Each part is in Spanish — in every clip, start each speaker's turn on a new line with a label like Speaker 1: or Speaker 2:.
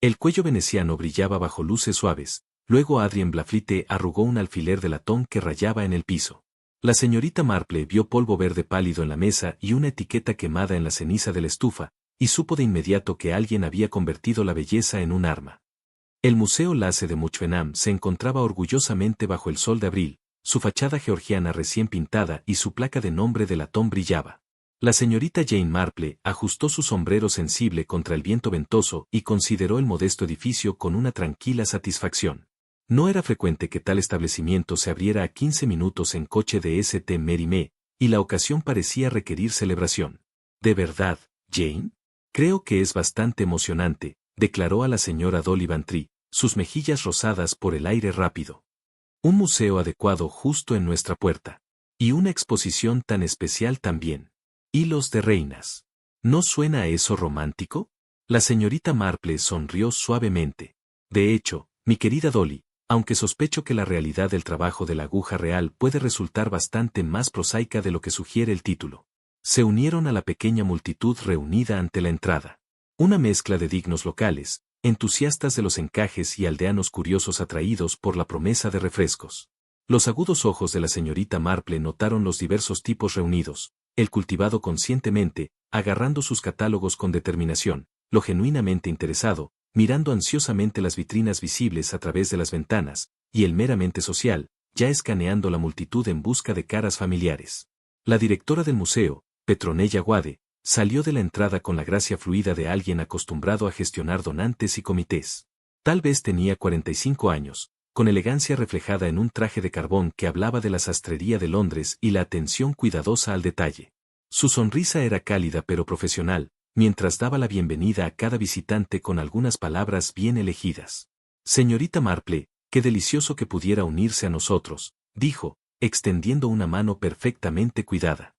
Speaker 1: El cuello veneciano brillaba bajo luces suaves, luego Adrien Blaflite arrugó un alfiler de latón que rayaba en el piso. La señorita Marple vio polvo verde pálido en la mesa y una etiqueta quemada en la ceniza de la estufa, y supo de inmediato que alguien había convertido la belleza en un arma. El Museo Lasse de Muchvenam se encontraba orgullosamente bajo el sol de abril, su fachada georgiana recién pintada y su placa de nombre de latón brillaba. La señorita Jane Marple ajustó su sombrero sensible contra el viento ventoso y consideró el modesto edificio con una tranquila satisfacción. No era frecuente que tal establecimiento se abriera a 15 minutos en coche de St. Mérimée, y la ocasión parecía requerir celebración. ¿De verdad, Jane? Creo que es bastante emocionante, declaró a la señora Dolly Bantry, sus mejillas rosadas por el aire rápido. Un museo adecuado justo en nuestra puerta. Y una exposición tan especial también. Hilos de reinas. ¿No suena a eso romántico? La señorita Marple sonrió suavemente. De hecho, mi querida Dolly, aunque sospecho que la realidad del trabajo de la aguja real puede resultar bastante más prosaica de lo que sugiere el título. Se unieron a la pequeña multitud reunida ante la entrada. Una mezcla de dignos locales, entusiastas de los encajes y aldeanos curiosos atraídos por la promesa de refrescos. Los agudos ojos de la señorita Marple notaron los diversos tipos reunidos, el cultivado conscientemente, agarrando sus catálogos con determinación, lo genuinamente interesado, mirando ansiosamente las vitrinas visibles a través de las ventanas, y el meramente social, ya escaneando la multitud en busca de caras familiares. La directora del museo, Petronella Guade, salió de la entrada con la gracia fluida de alguien acostumbrado a gestionar donantes y comités. Tal vez tenía 45 años, con elegancia reflejada en un traje de carbón que hablaba de la sastrería de Londres y la atención cuidadosa al detalle. Su sonrisa era cálida pero profesional, mientras daba la bienvenida a cada visitante con algunas palabras bien elegidas. Señorita Marple, qué delicioso que pudiera unirse a nosotros, dijo, extendiendo una mano perfectamente cuidada.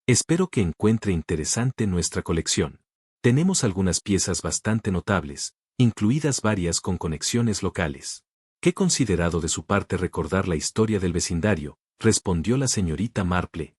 Speaker 1: Espero que encuentre interesante nuestra colección. Tenemos algunas piezas bastante notables, incluidas varias con conexiones locales. Qué considerado de su parte recordar la historia del vecindario, respondió la señorita Marple.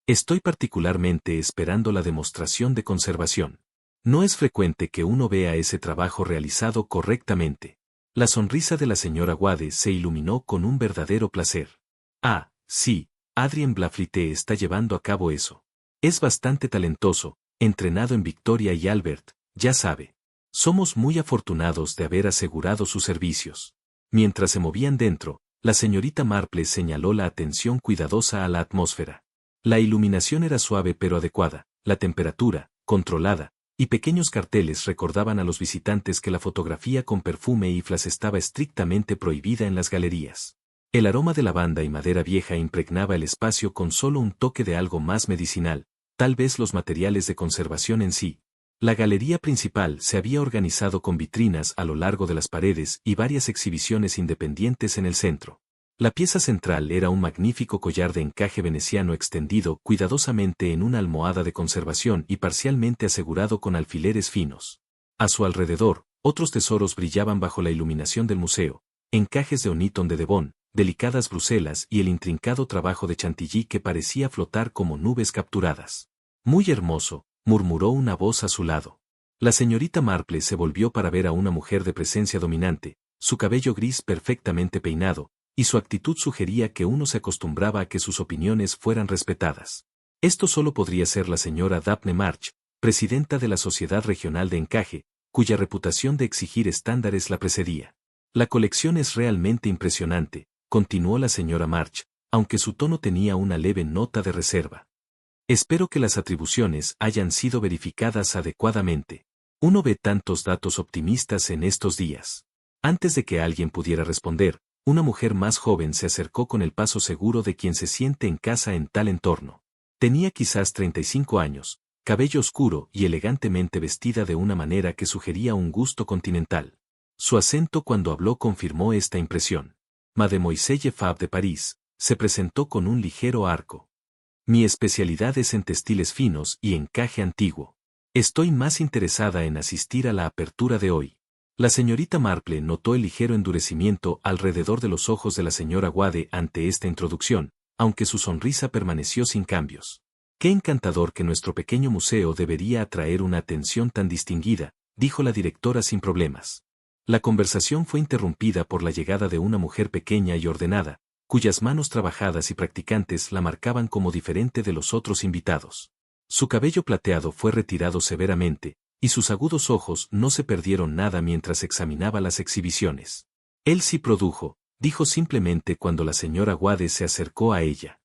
Speaker 1: Estoy particularmente esperando la demostración de conservación. No es frecuente que uno vea ese trabajo realizado correctamente. La sonrisa de la señora Guade se iluminó con un verdadero placer. Ah, sí, Adrien Blaflite está llevando a cabo eso. Es bastante talentoso, entrenado en Victoria y Albert, ya sabe. Somos muy afortunados de haber asegurado sus servicios. Mientras se movían dentro, la señorita Marple señaló la atención cuidadosa a la atmósfera. La iluminación era suave pero adecuada, la temperatura, controlada, y pequeños carteles recordaban a los visitantes que la fotografía con perfume y flash estaba estrictamente prohibida en las galerías. El aroma de lavanda y madera vieja impregnaba el espacio con solo un toque de algo más medicinal, tal vez los materiales de conservación en sí. La galería principal se había organizado con vitrinas a lo largo de las paredes y varias exhibiciones independientes en el centro. La pieza central era un magnífico collar de encaje veneciano extendido cuidadosamente en una almohada de conservación y parcialmente asegurado con alfileres finos. A su alrededor, otros tesoros brillaban bajo la iluminación del museo, encajes de onítón de Devon, delicadas bruselas y el intrincado trabajo de Chantilly que parecía flotar como nubes capturadas. Muy hermoso, murmuró una voz a su lado. La señorita Marple se volvió para ver a una mujer de presencia dominante, su cabello gris perfectamente peinado, y su actitud sugería que uno se acostumbraba a que sus opiniones fueran respetadas. Esto solo podría ser la señora Daphne March, presidenta de la Sociedad Regional de Encaje, cuya reputación de exigir estándares la precedía. La colección es realmente impresionante, continuó la señora March, aunque su tono tenía una leve nota de reserva. Espero que las atribuciones hayan sido verificadas adecuadamente. Uno ve tantos datos optimistas en estos días. Antes de que alguien pudiera responder, una mujer más joven se acercó con el paso seguro de quien se siente en casa en tal entorno. Tenía quizás 35 años, cabello oscuro y elegantemente vestida de una manera que sugería un gusto continental. Su acento cuando habló confirmó esta impresión. Mademoiselle Fabre de París, se presentó con un ligero arco. Mi especialidad es en textiles finos y encaje antiguo. Estoy más interesada en asistir a la apertura de hoy. La señorita Marple notó el ligero endurecimiento alrededor de los ojos de la señora Guade ante esta introducción, aunque su sonrisa permaneció sin cambios. Qué encantador que nuestro pequeño museo debería atraer una atención tan distinguida, dijo la directora sin problemas. La conversación fue interrumpida por la llegada de una mujer pequeña y ordenada, cuyas manos trabajadas y practicantes la marcaban como diferente de los otros invitados. Su cabello plateado fue retirado severamente, y sus agudos ojos no se perdieron nada mientras examinaba las exhibiciones. Él sí produjo, dijo simplemente cuando la señora Wade se acercó a ella.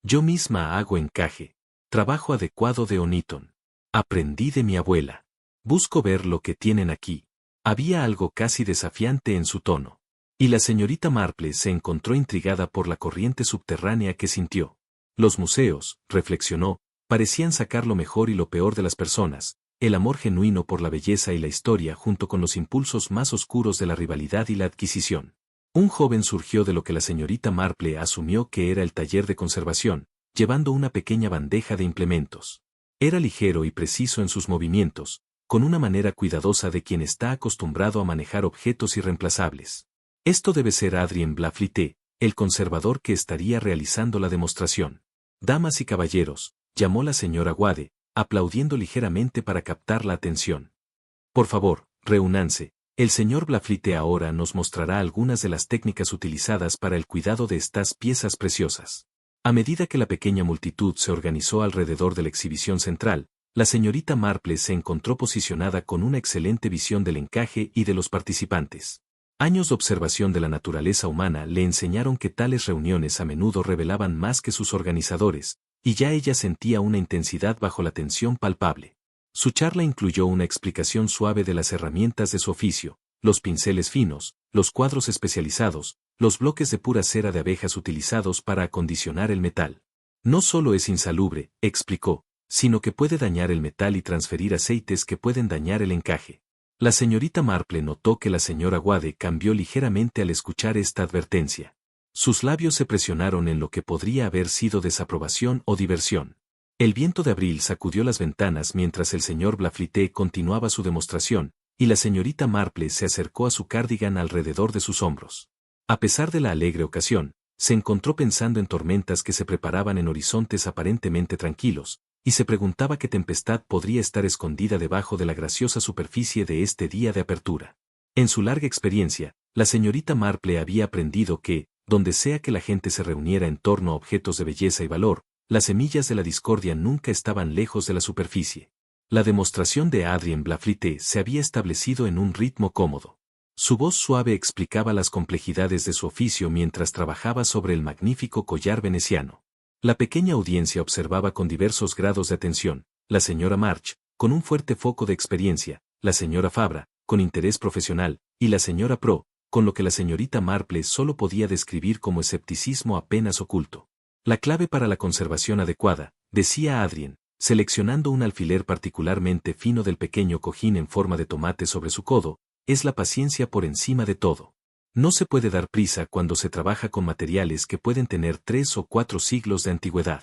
Speaker 1: Yo misma hago encaje. Trabajo adecuado de Oniton. Aprendí de mi abuela. Busco ver lo que tienen aquí. Había algo casi desafiante en su tono. Y la señorita Marple se encontró intrigada por la corriente subterránea que sintió. Los museos, reflexionó, parecían sacar lo mejor y lo peor de las personas, el amor genuino por la belleza y la historia junto con los impulsos más oscuros de la rivalidad y la adquisición. Un joven surgió de lo que la señorita Marple asumió que era el taller de conservación, llevando una pequeña bandeja de implementos. Era ligero y preciso en sus movimientos, con una manera cuidadosa de quien está acostumbrado a manejar objetos irreemplazables. Esto debe ser Adrien Blaflité, el conservador que estaría realizando la demostración. Damas y caballeros, llamó la señora Wade, aplaudiendo ligeramente para captar la atención. Por favor, reúnanse. El señor Blaflité ahora nos mostrará algunas de las técnicas utilizadas para el cuidado de estas piezas preciosas. A medida que la pequeña multitud se organizó alrededor de la exhibición central, la señorita Marple se encontró posicionada con una excelente visión del encaje y de los participantes. Años de observación de la naturaleza humana le enseñaron que tales reuniones a menudo revelaban más que sus organizadores, y ya ella sentía una intensidad bajo la tensión palpable. Su charla incluyó una explicación suave de las herramientas de su oficio, los pinceles finos, los cuadros especializados, los bloques de pura cera de abejas utilizados para acondicionar el metal. No solo es insalubre, explicó, sino que puede dañar el metal y transferir aceites que pueden dañar el encaje. La señorita Marple notó que la señora Wade cambió ligeramente al escuchar esta advertencia. Sus labios se presionaron en lo que podría haber sido desaprobación o diversión. El viento de abril sacudió las ventanas mientras el señor Blaflité continuaba su demostración, y la señorita Marple se acercó a su cardigan alrededor de sus hombros. A pesar de la alegre ocasión, se encontró pensando en tormentas que se preparaban en horizontes aparentemente tranquilos, y se preguntaba qué tempestad podría estar escondida debajo de la graciosa superficie de este día de apertura. En su larga experiencia, la señorita Marple había aprendido que, donde sea que la gente se reuniera en torno a objetos de belleza y valor, las semillas de la discordia nunca estaban lejos de la superficie. La demostración de Adrien Blaflité se había establecido en un ritmo cómodo. Su voz suave explicaba las complejidades de su oficio mientras trabajaba sobre el magnífico collar veneciano. La pequeña audiencia observaba con diversos grados de atención, la señora March, con un fuerte foco de experiencia, la señora Fabra, con interés profesional, y la señora Pro, con lo que la señorita Marple solo podía describir como escepticismo apenas oculto. La clave para la conservación adecuada, decía Adrien, seleccionando un alfiler particularmente fino del pequeño cojín en forma de tomate sobre su codo, es la paciencia por encima de todo. No se puede dar prisa cuando se trabaja con materiales que pueden tener 3 o 4 siglos de antigüedad.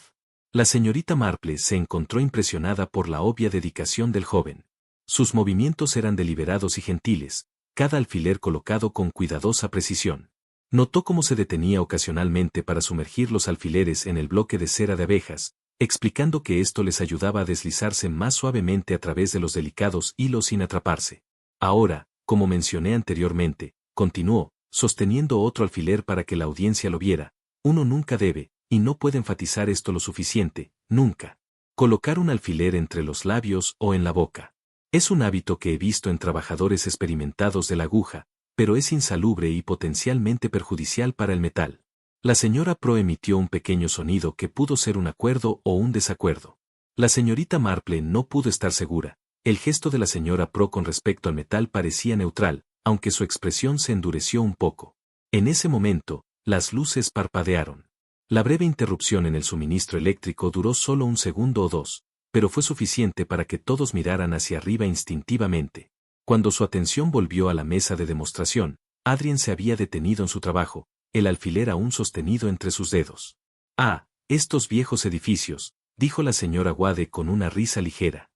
Speaker 1: La señorita Marple se encontró impresionada por la obvia dedicación del joven. Sus movimientos eran deliberados y gentiles, cada alfiler colocado con cuidadosa precisión. Notó cómo se detenía ocasionalmente para sumergir los alfileres en el bloque de cera de abejas, explicando que esto les ayudaba a deslizarse más suavemente a través de los delicados hilos sin atraparse. Ahora, como mencioné anteriormente, continuó, sosteniendo otro alfiler para que la audiencia lo viera, uno nunca debe, y no puede enfatizar esto lo suficiente, nunca, colocar un alfiler entre los labios o en la boca. Es un hábito que he visto en trabajadores experimentados de la aguja, pero es insalubre y potencialmente perjudicial para el metal. La señora Pro emitió un pequeño sonido que pudo ser un acuerdo o un desacuerdo. La señorita Marple no pudo estar segura. El gesto de la señora Pro con respecto al metal parecía neutral, aunque su expresión se endureció un poco. En ese momento, las luces parpadearon. La breve interrupción en el suministro eléctrico duró solo un segundo o dos, pero fue suficiente para que todos miraran hacia arriba instintivamente. Cuando su atención volvió a la mesa de demostración, Adrien se había detenido en su trabajo, el alfiler aún sostenido entre sus dedos. «Ah, estos viejos edificios», dijo la señora Wade con una risa ligera.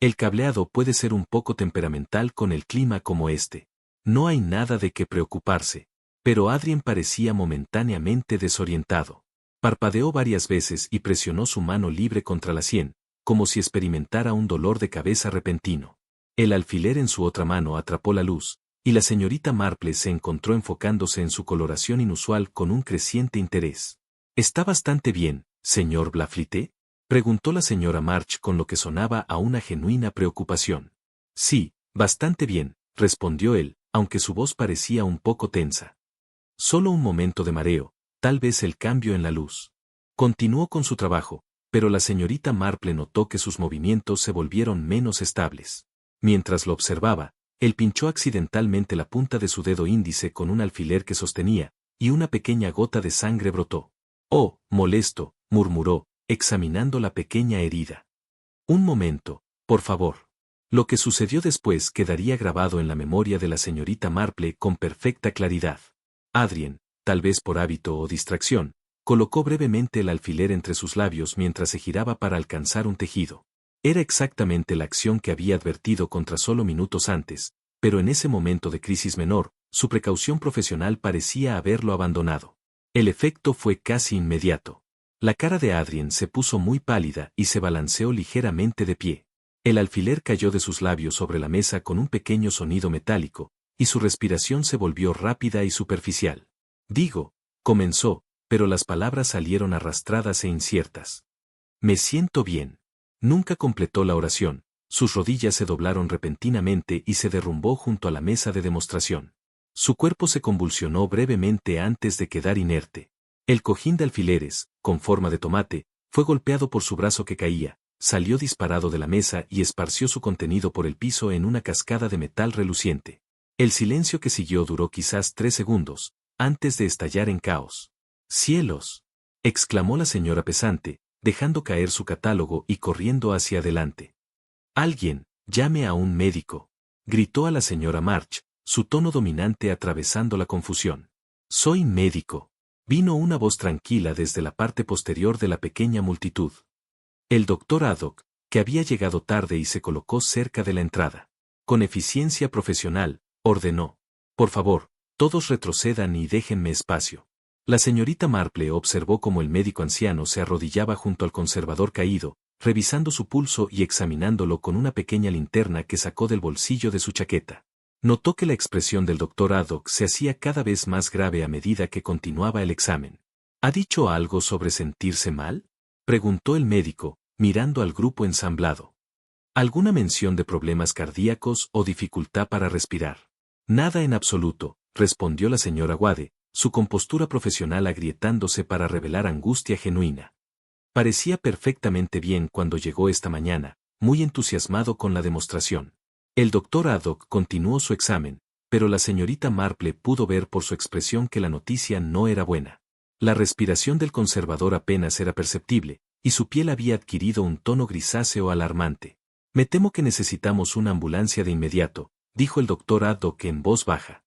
Speaker 1: «El cableado puede ser un poco temperamental con el clima como este. No hay nada de qué preocuparse». Pero Adrien parecía momentáneamente desorientado. Parpadeó varias veces y presionó su mano libre contra la sien, como si experimentara un dolor de cabeza repentino. El alfiler en su otra mano atrapó la luz, y la señorita Marple se encontró enfocándose en su coloración inusual con un creciente interés. «¿Está bastante bien, señor Blaflite?», preguntó la señora March con lo que sonaba a una genuina preocupación. «Sí, bastante bien», respondió él, aunque su voz parecía un poco tensa. «Solo un momento de mareo, tal vez el cambio en la luz». Continuó con su trabajo, pero la señorita Marple notó que sus movimientos se volvieron menos estables. Mientras lo observaba, él pinchó accidentalmente la punta de su dedo índice con un alfiler que sostenía, y una pequeña gota de sangre brotó. «Oh, molesto», murmuró, examinando la pequeña herida. «Un momento, por favor». Lo que sucedió después quedaría grabado en la memoria de la señorita Marple con perfecta claridad. Adrien, tal vez por hábito o distracción, colocó brevemente el alfiler entre sus labios mientras se giraba para alcanzar un tejido. Era exactamente la acción que había advertido contra solo minutos antes, pero en ese momento de crisis menor, su precaución profesional parecía haberlo abandonado. El efecto fue casi inmediato. La cara de Adrien se puso muy pálida y se balanceó ligeramente de pie. El alfiler cayó de sus labios sobre la mesa con un pequeño sonido metálico, y su respiración se volvió rápida y superficial. Comenzó, pero las palabras salieron arrastradas e inciertas. «Me siento bien». Nunca completó la oración, sus rodillas se doblaron repentinamente y se derrumbó junto a la mesa de demostración. Su cuerpo se convulsionó brevemente antes de quedar inerte. El cojín de alfileres, con forma de tomate, fue golpeado por su brazo que caía, salió disparado de la mesa y esparció su contenido por el piso en una cascada de metal reluciente. El silencio que siguió duró quizás 3 segundos, antes de estallar en caos. «¡Cielos!», exclamó la señora pesante, dejando caer su catálogo y corriendo hacia adelante. «Alguien, llame a un médico», gritó a la señora March, su tono dominante atravesando la confusión. «Soy médico», vino una voz tranquila desde la parte posterior de la pequeña multitud. El doctor Haddock, que había llegado tarde y se colocó cerca de la entrada. Con eficiencia profesional, ordenó: «Por favor, todos retrocedan y déjenme espacio». La señorita Marple observó cómo el médico anciano se arrodillaba junto al conservador caído, revisando su pulso y examinándolo con una pequeña linterna que sacó del bolsillo de su chaqueta. Notó que la expresión del doctor Haddock se hacía cada vez más grave a medida que continuaba el examen. «¿Ha dicho algo sobre sentirse mal?», preguntó el médico, mirando al grupo ensamblado. «¿Alguna mención de problemas cardíacos o dificultad para respirar?». «Nada en absoluto», respondió la señora Wade, su compostura profesional agrietándose para revelar angustia genuina. Parecía perfectamente bien cuando llegó esta mañana, muy entusiasmado con la demostración. El doctor Haddock continuó su examen, pero la señorita Marple pudo ver por su expresión que la noticia no era buena. La respiración del conservador apenas era perceptible, y su piel había adquirido un tono grisáceo alarmante. «Me temo que necesitamos una ambulancia de inmediato», dijo el doctor Haddock en voz baja.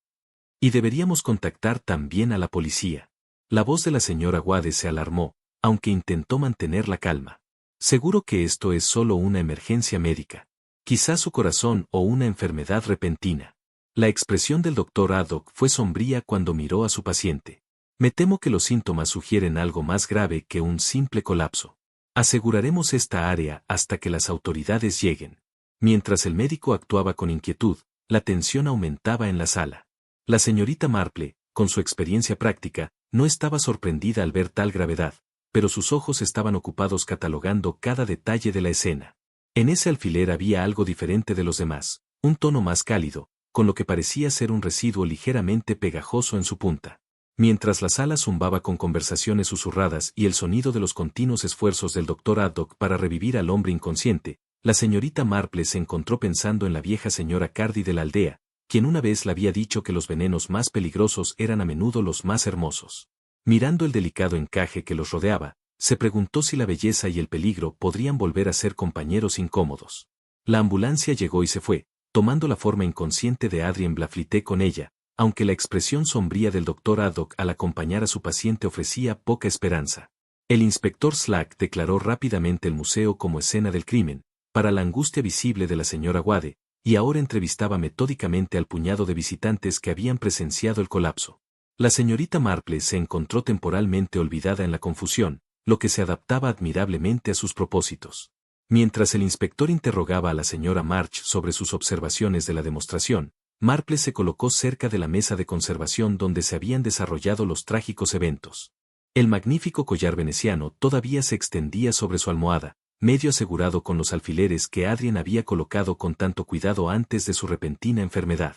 Speaker 1: «Y deberíamos contactar también a la policía». La voz de la señora Wade se alarmó, aunque intentó mantener la calma. «Seguro que esto es solo una emergencia médica. Quizás su corazón o una enfermedad repentina». La expresión del doctor Haddock fue sombría cuando miró a su paciente. «Me temo que los síntomas sugieren algo más grave que un simple colapso. Aseguraremos esta área hasta que las autoridades lleguen». Mientras el médico actuaba con inquietud, la tensión aumentaba en la sala. La señorita Marple, con su experiencia práctica, no estaba sorprendida al ver tal gravedad, pero sus ojos estaban ocupados catalogando cada detalle de la escena. En ese alfiler había algo diferente de los demás, un tono más cálido, con lo que parecía ser un residuo ligeramente pegajoso en su punta. Mientras la sala zumbaba con conversaciones susurradas y el sonido de los continuos esfuerzos del doctor Haddock para revivir al hombre inconsciente, la señorita Marple se encontró pensando en la vieja señora Cardy de la aldea, quien una vez le había dicho que los venenos más peligrosos eran a menudo los más hermosos. Mirando el delicado encaje que los rodeaba, se preguntó si la belleza y el peligro podrían volver a ser compañeros incómodos. La ambulancia llegó y se fue, tomando la forma inconsciente de Adrien Blaflite con ella, aunque la expresión sombría del doctor Haddock al acompañar a su paciente ofrecía poca esperanza. El inspector Slack declaró rápidamente el museo como escena del crimen, para la angustia visible de la señora Wade, y ahora entrevistaba metódicamente al puñado de visitantes que habían presenciado el colapso. La señorita Marple se encontró temporalmente olvidada en la confusión, lo que se adaptaba admirablemente a sus propósitos. Mientras el inspector interrogaba a la señora March sobre sus observaciones de la demostración, Marple se colocó cerca de la mesa de conservación donde se habían desarrollado los trágicos eventos. El magnífico collar veneciano todavía se extendía sobre su almohada, medio asegurado con los alfileres que Adrien había colocado con tanto cuidado antes de su repentina enfermedad.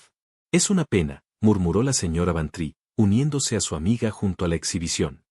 Speaker 1: «Es una pena», murmuró la señora Bantry, uniéndose a su amiga junto a la exhibición.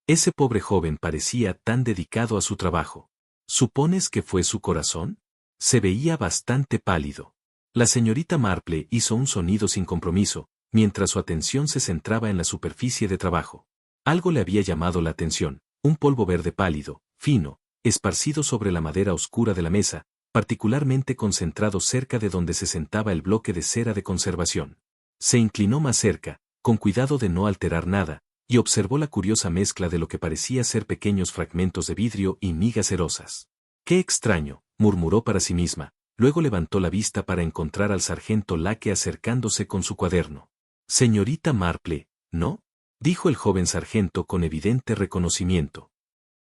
Speaker 1: Ese pobre joven parecía tan dedicado a su trabajo. ¿Supones que fue su corazón? Se veía bastante pálido. La señorita Marple hizo un sonido sin compromiso, mientras su atención se centraba en la superficie de trabajo. Algo le había llamado la atención, un polvo verde pálido, fino, esparcido sobre la madera oscura de la mesa, particularmente concentrado cerca de donde se sentaba el bloque de cera de conservación. Se inclinó más cerca, con cuidado de no alterar nada, y observó la curiosa mezcla de lo que parecía ser pequeños fragmentos de vidrio y migas cerosas. «Qué extraño», murmuró para sí misma, luego levantó la vista para encontrar al sargento Lake acercándose con su cuaderno. «Señorita Marple, ¿no?», dijo el joven sargento con evidente reconocimiento.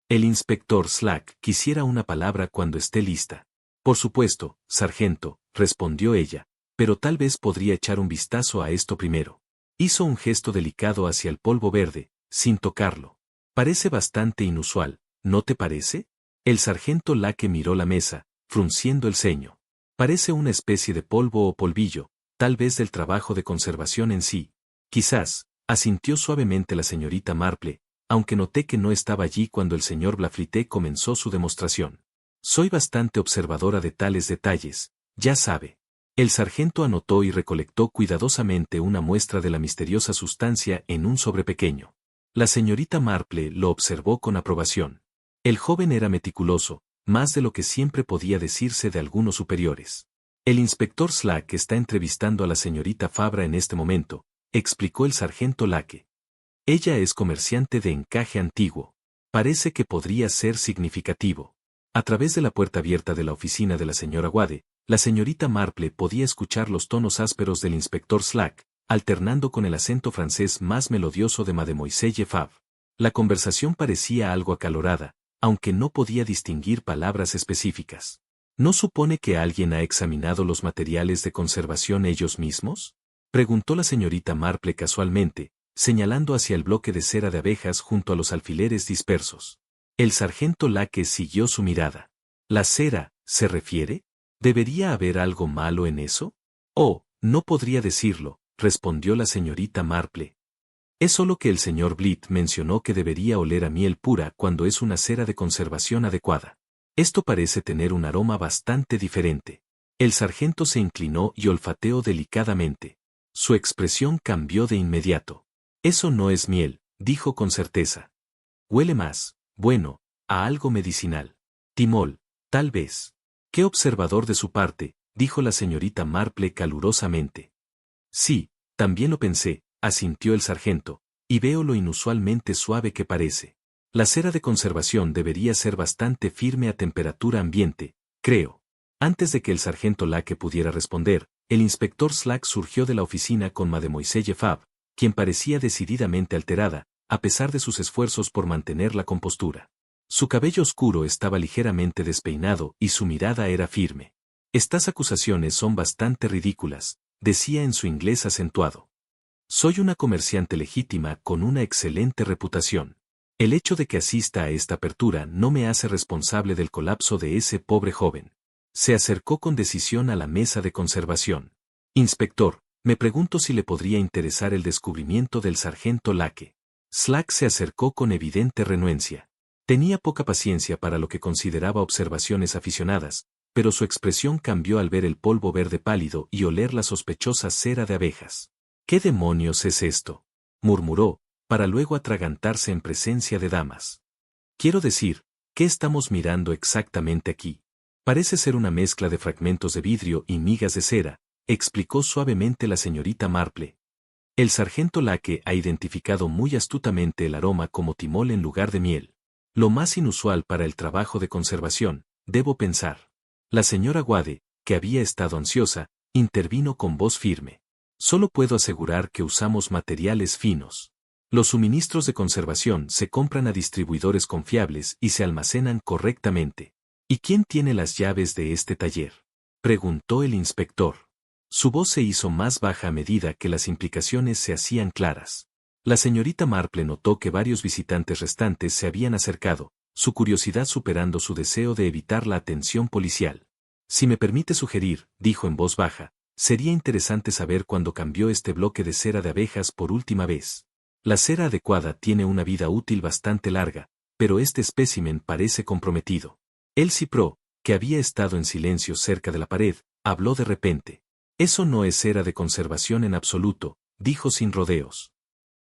Speaker 1: «El inspector Slack quisiera una palabra cuando esté lista». «Por supuesto, sargento», respondió ella, «pero tal vez podría echar un vistazo a esto primero». Hizo un gesto delicado hacia el polvo verde, sin tocarlo. «Parece bastante inusual, ¿no te parece?». El sargento Lake miró la mesa, frunciendo el ceño. «Parece una especie de polvo o polvillo, tal vez del trabajo de conservación en sí». «Quizás», asintió suavemente la señorita Marple, aunque noté que no estaba allí cuando el señor Blaflité comenzó su demostración. «Soy bastante observadora de tales detalles, ya sabe». El sargento anotó y recolectó cuidadosamente una muestra de la misteriosa sustancia en un sobre pequeño. La señorita Marple lo observó con aprobación. El joven era meticuloso, más de lo que siempre podía decirse de algunos superiores. «El inspector Slack está entrevistando a la señorita Fabra en este momento», explicó el sargento Lake. «Ella es comerciante de encaje antiguo. Parece que podría ser significativo». A través de la puerta abierta de la oficina de la señora Wade, la señorita Marple podía escuchar los tonos ásperos del inspector Slack, alternando con el acento francés más melodioso de Mademoiselle Favre. La conversación parecía algo acalorada, aunque no podía distinguir palabras específicas. ¿No supone que alguien ha examinado los materiales de conservación ellos mismos?, preguntó la señorita Marple casualmente, señalando hacia el bloque de cera de abejas junto a los alfileres dispersos. El sargento Lake siguió su mirada. «¿La cera, se refiere? ¿Debería haber algo malo en eso?». «Oh, no podría decirlo», respondió la señorita Marple. «Es solo que el señor Blit mencionó que debería oler a miel pura cuando es una cera de conservación adecuada. Esto parece tener un aroma bastante diferente». El sargento se inclinó y olfateó delicadamente. Su expresión cambió de inmediato. «Eso no es miel», dijo con certeza. «Huele más, bueno, a algo medicinal. Timol, tal vez». «Qué observador de su parte», dijo la señorita Marple calurosamente. «Sí, también lo pensé», asintió el sargento, «y veo lo inusualmente suave que parece. La cera de conservación debería ser bastante firme a temperatura ambiente, creo». Antes de que el sargento Lake pudiera responder, el inspector Slack surgió de la oficina con Mademoiselle Favre, quien parecía decididamente alterada, a pesar de sus esfuerzos por mantener la compostura. Su cabello oscuro estaba ligeramente despeinado y su mirada era firme. «Estas acusaciones son bastante ridículas», decía en su inglés acentuado. «Soy una comerciante legítima con una excelente reputación. El hecho de que asista a esta apertura no me hace responsable del colapso de ese pobre joven». Se acercó con decisión a la mesa de conservación. «Inspector, me pregunto si le podría interesar el descubrimiento del sargento Lake». Slack se acercó con evidente renuencia. Tenía poca paciencia para lo que consideraba observaciones aficionadas, pero su expresión cambió al ver el polvo verde pálido y oler la sospechosa cera de abejas. «¿Qué demonios es esto?», murmuró, para luego atragantarse en presencia de damas. «Quiero decir, ¿qué estamos mirando exactamente aquí?». «Parece ser una mezcla de fragmentos de vidrio y migas de cera», explicó suavemente la señorita Marple. El sargento Lake ha identificado muy astutamente el aroma como timol en lugar de miel. Lo más inusual para el trabajo de conservación, debo pensar. La señora Wade, que había estado ansiosa, intervino con voz firme. «Solo puedo asegurar que usamos materiales finos. Los suministros de conservación se compran a distribuidores confiables y se almacenan correctamente». «¿Y quién tiene las llaves de este taller?», preguntó el inspector. Su voz se hizo más baja a medida que las implicaciones se hacían claras. La señorita Marple notó que varios visitantes restantes se habían acercado, su curiosidad superando su deseo de evitar la atención policial. Si me permite sugerir, dijo en voz baja, sería interesante saber cuándo cambió este bloque de cera de abejas por última vez. La cera adecuada tiene una vida útil bastante larga, pero este espécimen parece comprometido. Elsie Pro, que había estado en silencio cerca de la pared, habló de repente. Eso no es cera de conservación en absoluto, dijo sin rodeos.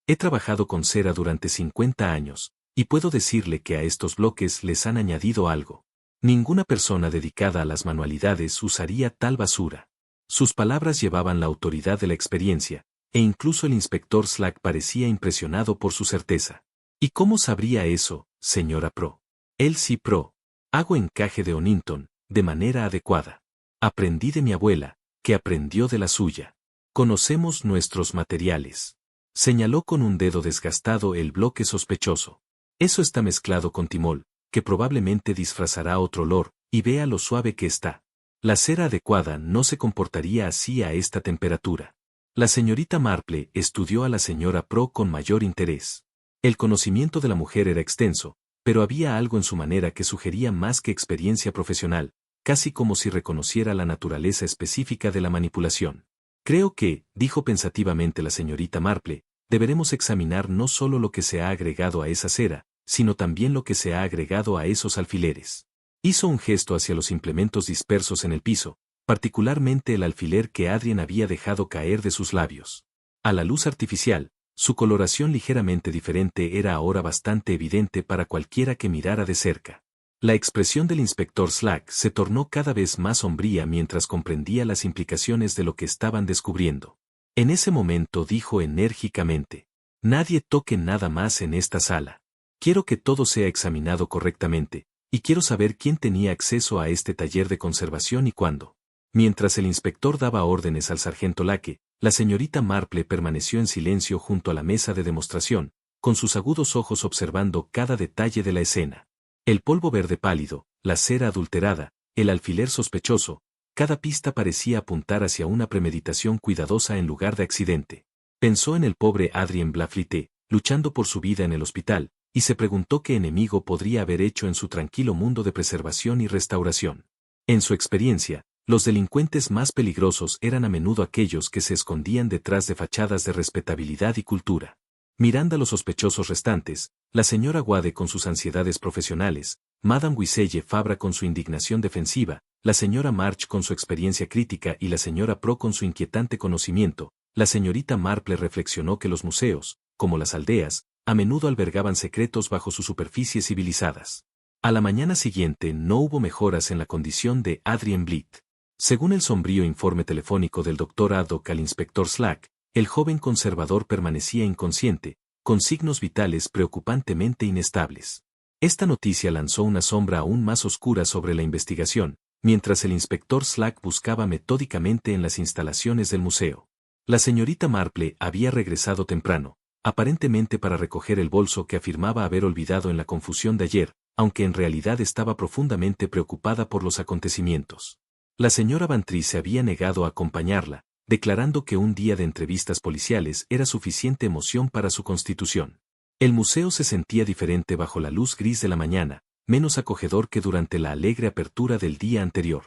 Speaker 1: He trabajado con cera durante 50 años, y puedo decirle que a estos bloques les han añadido algo. Ninguna persona dedicada a las manualidades usaría tal basura. Sus palabras llevaban la autoridad de la experiencia, e incluso el inspector Slack parecía impresionado por su certeza. ¿Y cómo sabría eso, señora Pro? Elsie Pro. Hago encaje de Onington, de manera adecuada. Aprendí de mi abuela, que aprendió de la suya. Conocemos nuestros materiales. Señaló con un dedo desgastado el bloque sospechoso. Eso está mezclado con timol, que probablemente disfrazará otro olor, y vea lo suave que está. La cera adecuada no se comportaría así a esta temperatura. La señorita Marple estudió a la señora Pro con mayor interés. El conocimiento de la mujer era extenso, pero había algo en su manera que sugería más que experiencia profesional, casi como si reconociera la naturaleza específica de la manipulación. Creo que, dijo pensativamente la señorita Marple, deberemos examinar no solo lo que se ha agregado a esa cera, sino también lo que se ha agregado a esos alfileres. Hizo un gesto hacia los implementos dispersos en el piso, particularmente el alfiler que Adrien había dejado caer de sus labios. A la luz artificial, su coloración ligeramente diferente era ahora bastante evidente para cualquiera que mirara de cerca. La expresión del inspector Slack se tornó cada vez más sombría mientras comprendía las implicaciones de lo que estaban descubriendo. En ese momento dijo enérgicamente: nadie toque nada más en esta sala. Quiero que todo sea examinado correctamente, y quiero saber quién tenía acceso a este taller de conservación y cuándo. Mientras el inspector daba órdenes al sargento Lake, la señorita Marple permaneció en silencio junto a la mesa de demostración, con sus agudos ojos observando cada detalle de la escena. El polvo verde pálido, la cera adulterada, el alfiler sospechoso, cada pista parecía apuntar hacia una premeditación cuidadosa en lugar de accidente. Pensó en el pobre Adrien Blaflite, luchando por su vida en el hospital, y se preguntó qué enemigo podría haber hecho en su tranquilo mundo de preservación y restauración. En su experiencia, los delincuentes más peligrosos eran a menudo aquellos que se escondían detrás de fachadas de respetabilidad y cultura. Mirando a los sospechosos restantes, la señora Wade con sus ansiedades profesionales, Madame Wiselle Fabra con su indignación defensiva, la señora March con su experiencia crítica y la señora Pro con su inquietante conocimiento, la señorita Marple reflexionó que los museos, como las aldeas, a menudo albergaban secretos bajo sus superficies civilizadas. A la mañana siguiente no hubo mejoras en la condición de Adrien Blitt. Según el sombrío informe telefónico del Dr. Haddock al inspector Slack, el joven conservador permanecía inconsciente, con signos vitales preocupantemente inestables. Esta noticia lanzó una sombra aún más oscura sobre la investigación, mientras el inspector Slack buscaba metódicamente en las instalaciones del museo. La señorita Marple había regresado temprano, aparentemente para recoger el bolso que afirmaba haber olvidado en la confusión de ayer, aunque en realidad estaba profundamente preocupada por los acontecimientos. La señora Bantry se había negado a acompañarla, declarando que un día de entrevistas policiales era suficiente emoción para su constitución. El museo se sentía diferente bajo la luz gris de la mañana, menos acogedor que durante la alegre apertura del día anterior.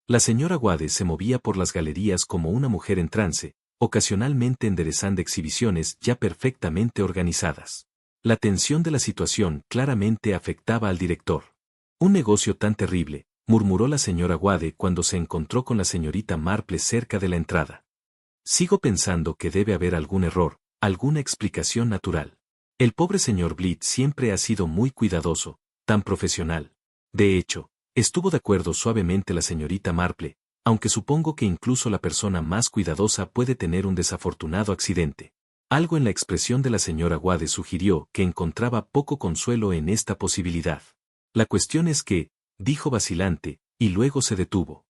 Speaker 1: La señora Wade se movía por las galerías como una mujer en trance, ocasionalmente enderezando exhibiciones ya perfectamente organizadas. La tensión de la situación claramente afectaba al director. Un negocio tan terrible, murmuró la señora Wade cuando se encontró con la señorita Marple cerca de la entrada. Sigo pensando que debe haber algún error, alguna explicación natural. El pobre señor Blitt siempre ha sido muy cuidadoso, tan profesional. De hecho, estuvo de acuerdo suavemente la señorita Marple, aunque supongo que incluso la persona más cuidadosa puede tener un desafortunado accidente. Algo en la expresión de la señora Wade sugirió que encontraba poco consuelo en esta posibilidad. La cuestión es que, dijo vacilante, y luego se detuvo.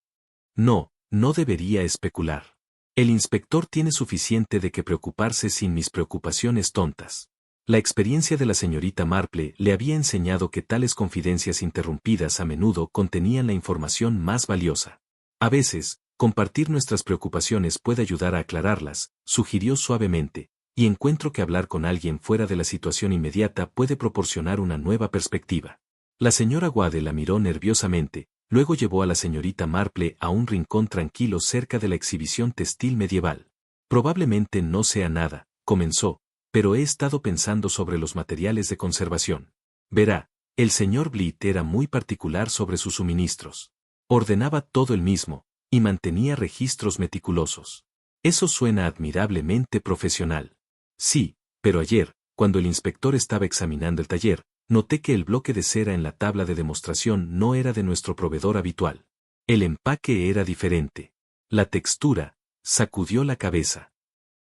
Speaker 1: No, no debería especular. El inspector tiene suficiente de qué preocuparse sin mis preocupaciones tontas. La experiencia de la señorita Marple le había enseñado que tales confidencias interrumpidas a menudo contenían la información más valiosa. A veces, Compartir nuestras preocupaciones puede ayudar a aclararlas, sugirió suavemente, y encuentro que hablar con alguien fuera de la situación inmediata puede proporcionar una nueva perspectiva. La señora Wade la miró nerviosamente, luego llevó a la señorita Marple a un rincón tranquilo cerca de la exhibición textil medieval. Probablemente no sea nada, comenzó, pero he estado pensando sobre los materiales de conservación. Verá, el señor Blythe era muy particular sobre sus suministros. Ordenaba todo él mismo, y mantenía registros meticulosos. Eso suena admirablemente profesional. Sí, pero ayer, cuando el inspector estaba examinando el taller, noté que el bloque de cera en la tabla de demostración no era de nuestro proveedor habitual. El empaque era diferente. La textura, sacudió la cabeza.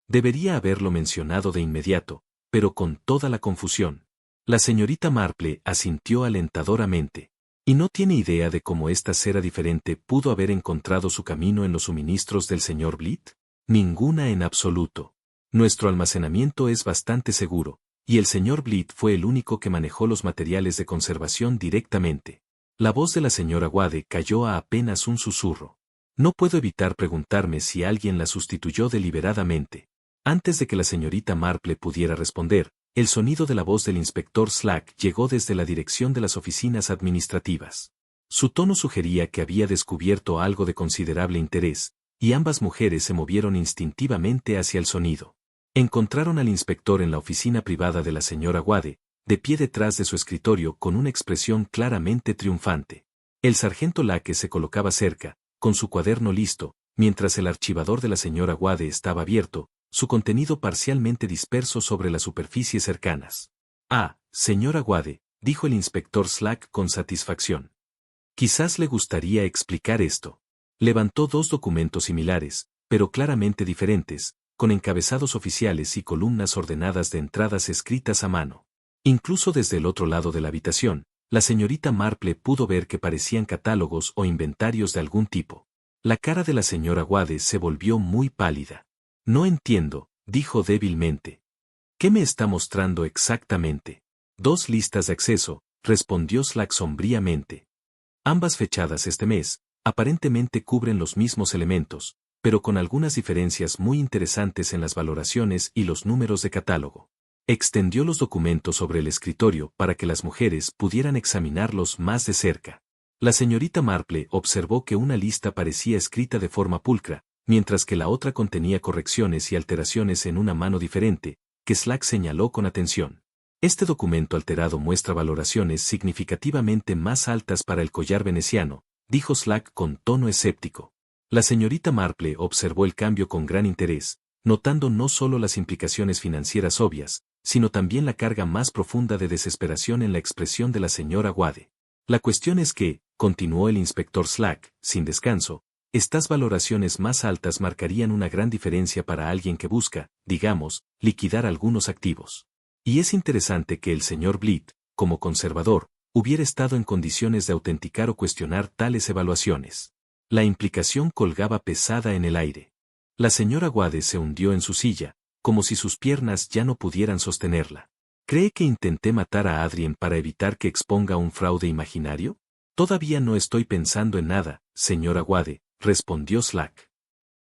Speaker 1: Debería haberlo mencionado de inmediato, pero con toda la confusión. La señorita Marple asintió alentadoramente. ¿Y no tiene idea de cómo esta cera diferente pudo haber encontrado su camino en los suministros del señor Blythe? Ninguna en absoluto. Nuestro almacenamiento es bastante seguro, y el señor Blythe fue el único que manejó los materiales de conservación directamente. La voz de la señora Wade cayó a apenas un susurro. No puedo evitar preguntarme si alguien la sustituyó deliberadamente. Antes de que la señorita Marple pudiera responder, el sonido de la voz del inspector Slack llegó desde la dirección de las oficinas administrativas. Su tono sugería que había descubierto algo de considerable interés, y ambas mujeres se movieron instintivamente hacia el sonido. Encontraron al inspector en la oficina privada de la señora Wade, de pie detrás de su escritorio con una expresión claramente triunfante. El sargento Lake se colocaba cerca, con su cuaderno listo, mientras el archivador de la señora Wade estaba abierto, su contenido parcialmente disperso sobre las superficies cercanas. Ah, señora Wade, dijo el inspector Slack con satisfacción. Quizás le gustaría explicar esto. Levantó dos documentos similares, pero claramente diferentes, con encabezados oficiales y columnas ordenadas de entradas escritas a mano. Incluso desde el otro lado de la habitación, la señorita Marple pudo ver que parecían catálogos o inventarios de algún tipo. La cara de la señora Wade se volvió muy pálida. No entiendo, dijo débilmente. ¿Qué me está mostrando exactamente? 2 listas de acceso, respondió Slack sombríamente. Ambas fechadas este mes, aparentemente cubren los mismos elementos, pero con algunas diferencias muy interesantes en las valoraciones y los números de catálogo. Extendió los documentos sobre el escritorio para que las mujeres pudieran examinarlos más de cerca. La señorita Marple observó que una lista parecía escrita de forma pulcra, mientras que la otra contenía correcciones y alteraciones en una mano diferente, que Slack señaló con atención. Este documento alterado muestra valoraciones significativamente más altas para el collar veneciano, dijo Slack con tono escéptico. La señorita Marple observó el cambio con gran interés, notando no solo las implicaciones financieras obvias, sino también la carga más profunda de desesperación en la expresión de la señora Wade. La cuestión es que, continuó el inspector Slack, sin descanso, estas valoraciones más altas marcarían una gran diferencia para alguien que busca, digamos, liquidar algunos activos. Y es interesante que el señor Blythe, como conservador, hubiera estado en condiciones de autenticar o cuestionar tales evaluaciones. La implicación colgaba pesada en el aire. La señora Wade se hundió en su silla, como si sus piernas ya no pudieran sostenerla. ¿Cree que intenté matar a Adrien para evitar que exponga un fraude imaginario? Todavía no estoy pensando en nada, señora Wade, respondió Slack.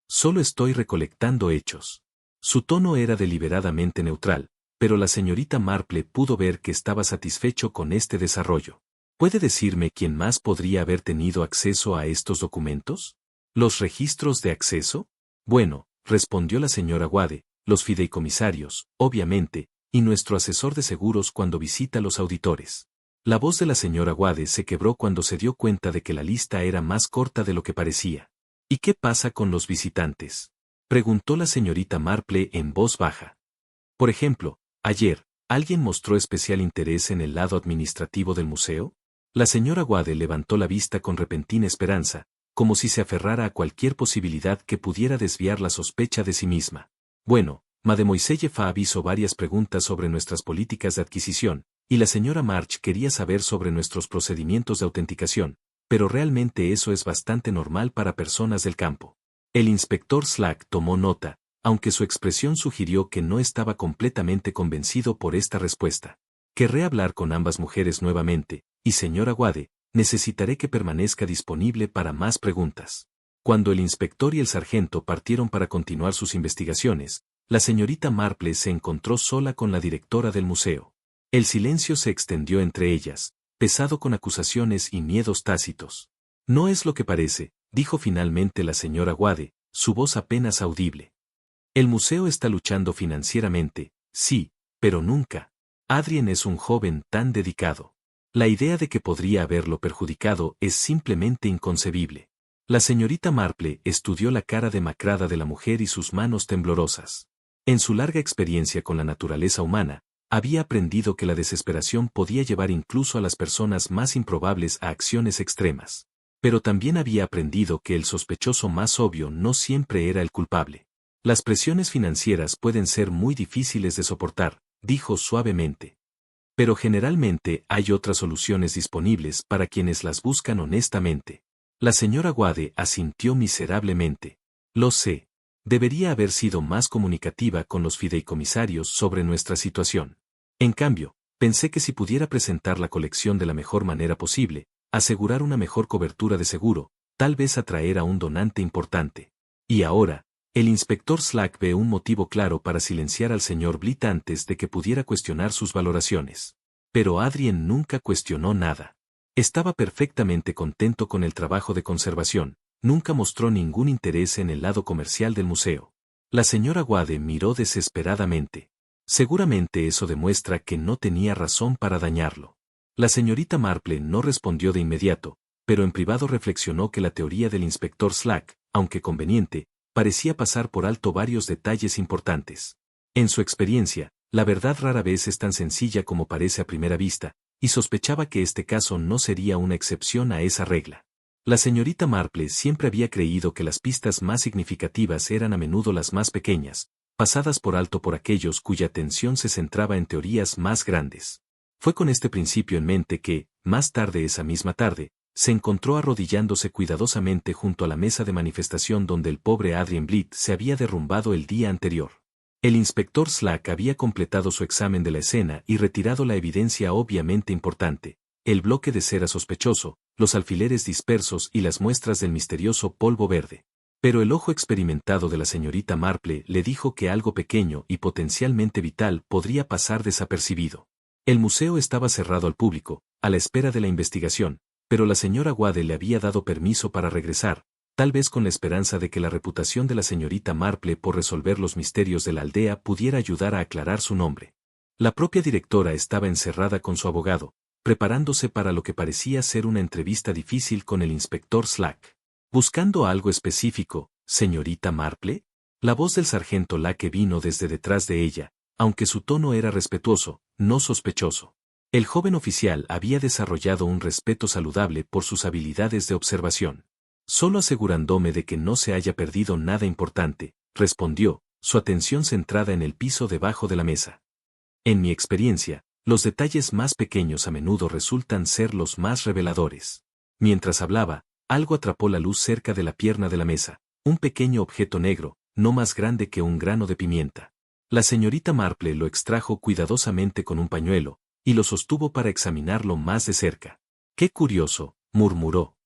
Speaker 1: Solo estoy recolectando hechos. Su tono era deliberadamente neutral, pero la señorita Marple pudo ver que estaba satisfecho con este desarrollo. ¿Puede decirme quién más podría haber tenido acceso a estos documentos? ¿Los registros de acceso? Bueno, respondió la señora Wade, los fideicomisarios, obviamente, y nuestro asesor de seguros cuando visita a los auditores. La voz de la señora Wade se quebró cuando se dio cuenta de que la lista era más corta de lo que parecía. ¿Y qué pasa con los visitantes?, preguntó la señorita Marple en voz baja. Por ejemplo, ayer, ¿alguien mostró especial interés en el lado administrativo del museo? La señora Wade levantó la vista con repentina esperanza, como si se aferrara a cualquier posibilidad que pudiera desviar la sospecha de sí misma. Bueno, Mademoiselle Fa hizo varias preguntas sobre nuestras políticas de adquisición, y la señora March quería saber sobre nuestros procedimientos de autenticación, pero realmente eso es bastante normal para personas del campo. El inspector Slack tomó nota, aunque su expresión sugirió que no estaba completamente convencido por esta respuesta. Querré hablar con ambas mujeres nuevamente, y señora Wade, necesitaré que permanezca disponible para más preguntas. Cuando el inspector y el sargento partieron para continuar sus investigaciones, la señorita Marple se encontró sola con la directora del museo. El silencio se extendió entre ellas, pesado con acusaciones y miedos tácitos. No es lo que parece, dijo finalmente la señora Wade, su voz apenas audible. El museo está luchando financieramente, sí, pero nunca. Adrien es un joven tan dedicado. La idea de que podría haberlo perjudicado es simplemente inconcebible. La señorita Marple estudió la cara demacrada de la mujer y sus manos temblorosas. En su larga experiencia con la naturaleza humana, había aprendido que la desesperación podía llevar incluso a las personas más improbables a acciones extremas. Pero también había aprendido que el sospechoso más obvio no siempre era el culpable. Las presiones financieras pueden ser muy difíciles de soportar, dijo suavemente. Pero generalmente hay otras soluciones disponibles para quienes las buscan honestamente. La señora Wade asintió miserablemente. Lo sé. Debería haber sido más comunicativa con los fideicomisarios sobre nuestra situación. En cambio, pensé que si pudiera presentar la colección de la mejor manera posible, asegurar una mejor cobertura de seguro, tal vez atraer a un donante importante. Y ahora, el inspector Slack ve un motivo claro para silenciar al señor Blitt antes de que pudiera cuestionar sus valoraciones. Pero Adrien nunca cuestionó nada. Estaba perfectamente contento con el trabajo de conservación, nunca mostró ningún interés en el lado comercial del museo. La señora Wade miró desesperadamente. Seguramente eso demuestra que no tenía razón para dañarlo. La señorita Marple no respondió de inmediato, pero en privado reflexionó que la teoría del inspector Slack, aunque conveniente, parecía pasar por alto varios detalles importantes. En su experiencia, la verdad rara vez es tan sencilla como parece a primera vista, y sospechaba que este caso no sería una excepción a esa regla. La señorita Marple siempre había creído que las pistas más significativas eran a menudo las más pequeñas, pasadas por alto por aquellos cuya atención se centraba en teorías más grandes. Fue con este principio en mente que, más tarde esa misma tarde, se encontró arrodillándose cuidadosamente junto a la mesa de manifestación donde el pobre Adrien Blitt se había derrumbado el día anterior. El inspector Slack había completado su examen de la escena y retirado la evidencia obviamente importante, el bloque de cera sospechoso, los alfileres dispersos y las muestras del misterioso polvo verde. Pero el ojo experimentado de la señorita Marple le dijo que algo pequeño y potencialmente vital podría pasar desapercibido. El museo estaba cerrado al público, a la espera de la investigación, pero la señora Wade le había dado permiso para regresar, tal vez con la esperanza de que la reputación de la señorita Marple por resolver los misterios de la aldea pudiera ayudar a aclarar su nombre. La propia directora estaba encerrada con su abogado, preparándose para lo que parecía ser una entrevista difícil con el inspector Slack. ¿Buscando algo específico, señorita Marple? La voz del sargento Lake vino desde detrás de ella, aunque su tono era respetuoso, no sospechoso. El joven oficial había desarrollado un respeto saludable por sus habilidades de observación. Solo asegurándome de que no se haya perdido nada importante, respondió, su atención centrada en el piso debajo de la mesa. En mi experiencia, los detalles más pequeños a menudo resultan ser los más reveladores. Mientras hablaba, algo atrapó la luz cerca de la pierna de la mesa, un pequeño objeto negro, no más grande que un grano de pimienta. La señorita Marple lo extrajo cuidadosamente con un pañuelo, y lo sostuvo para examinarlo más de cerca. ¡Qué curioso!, murmuró.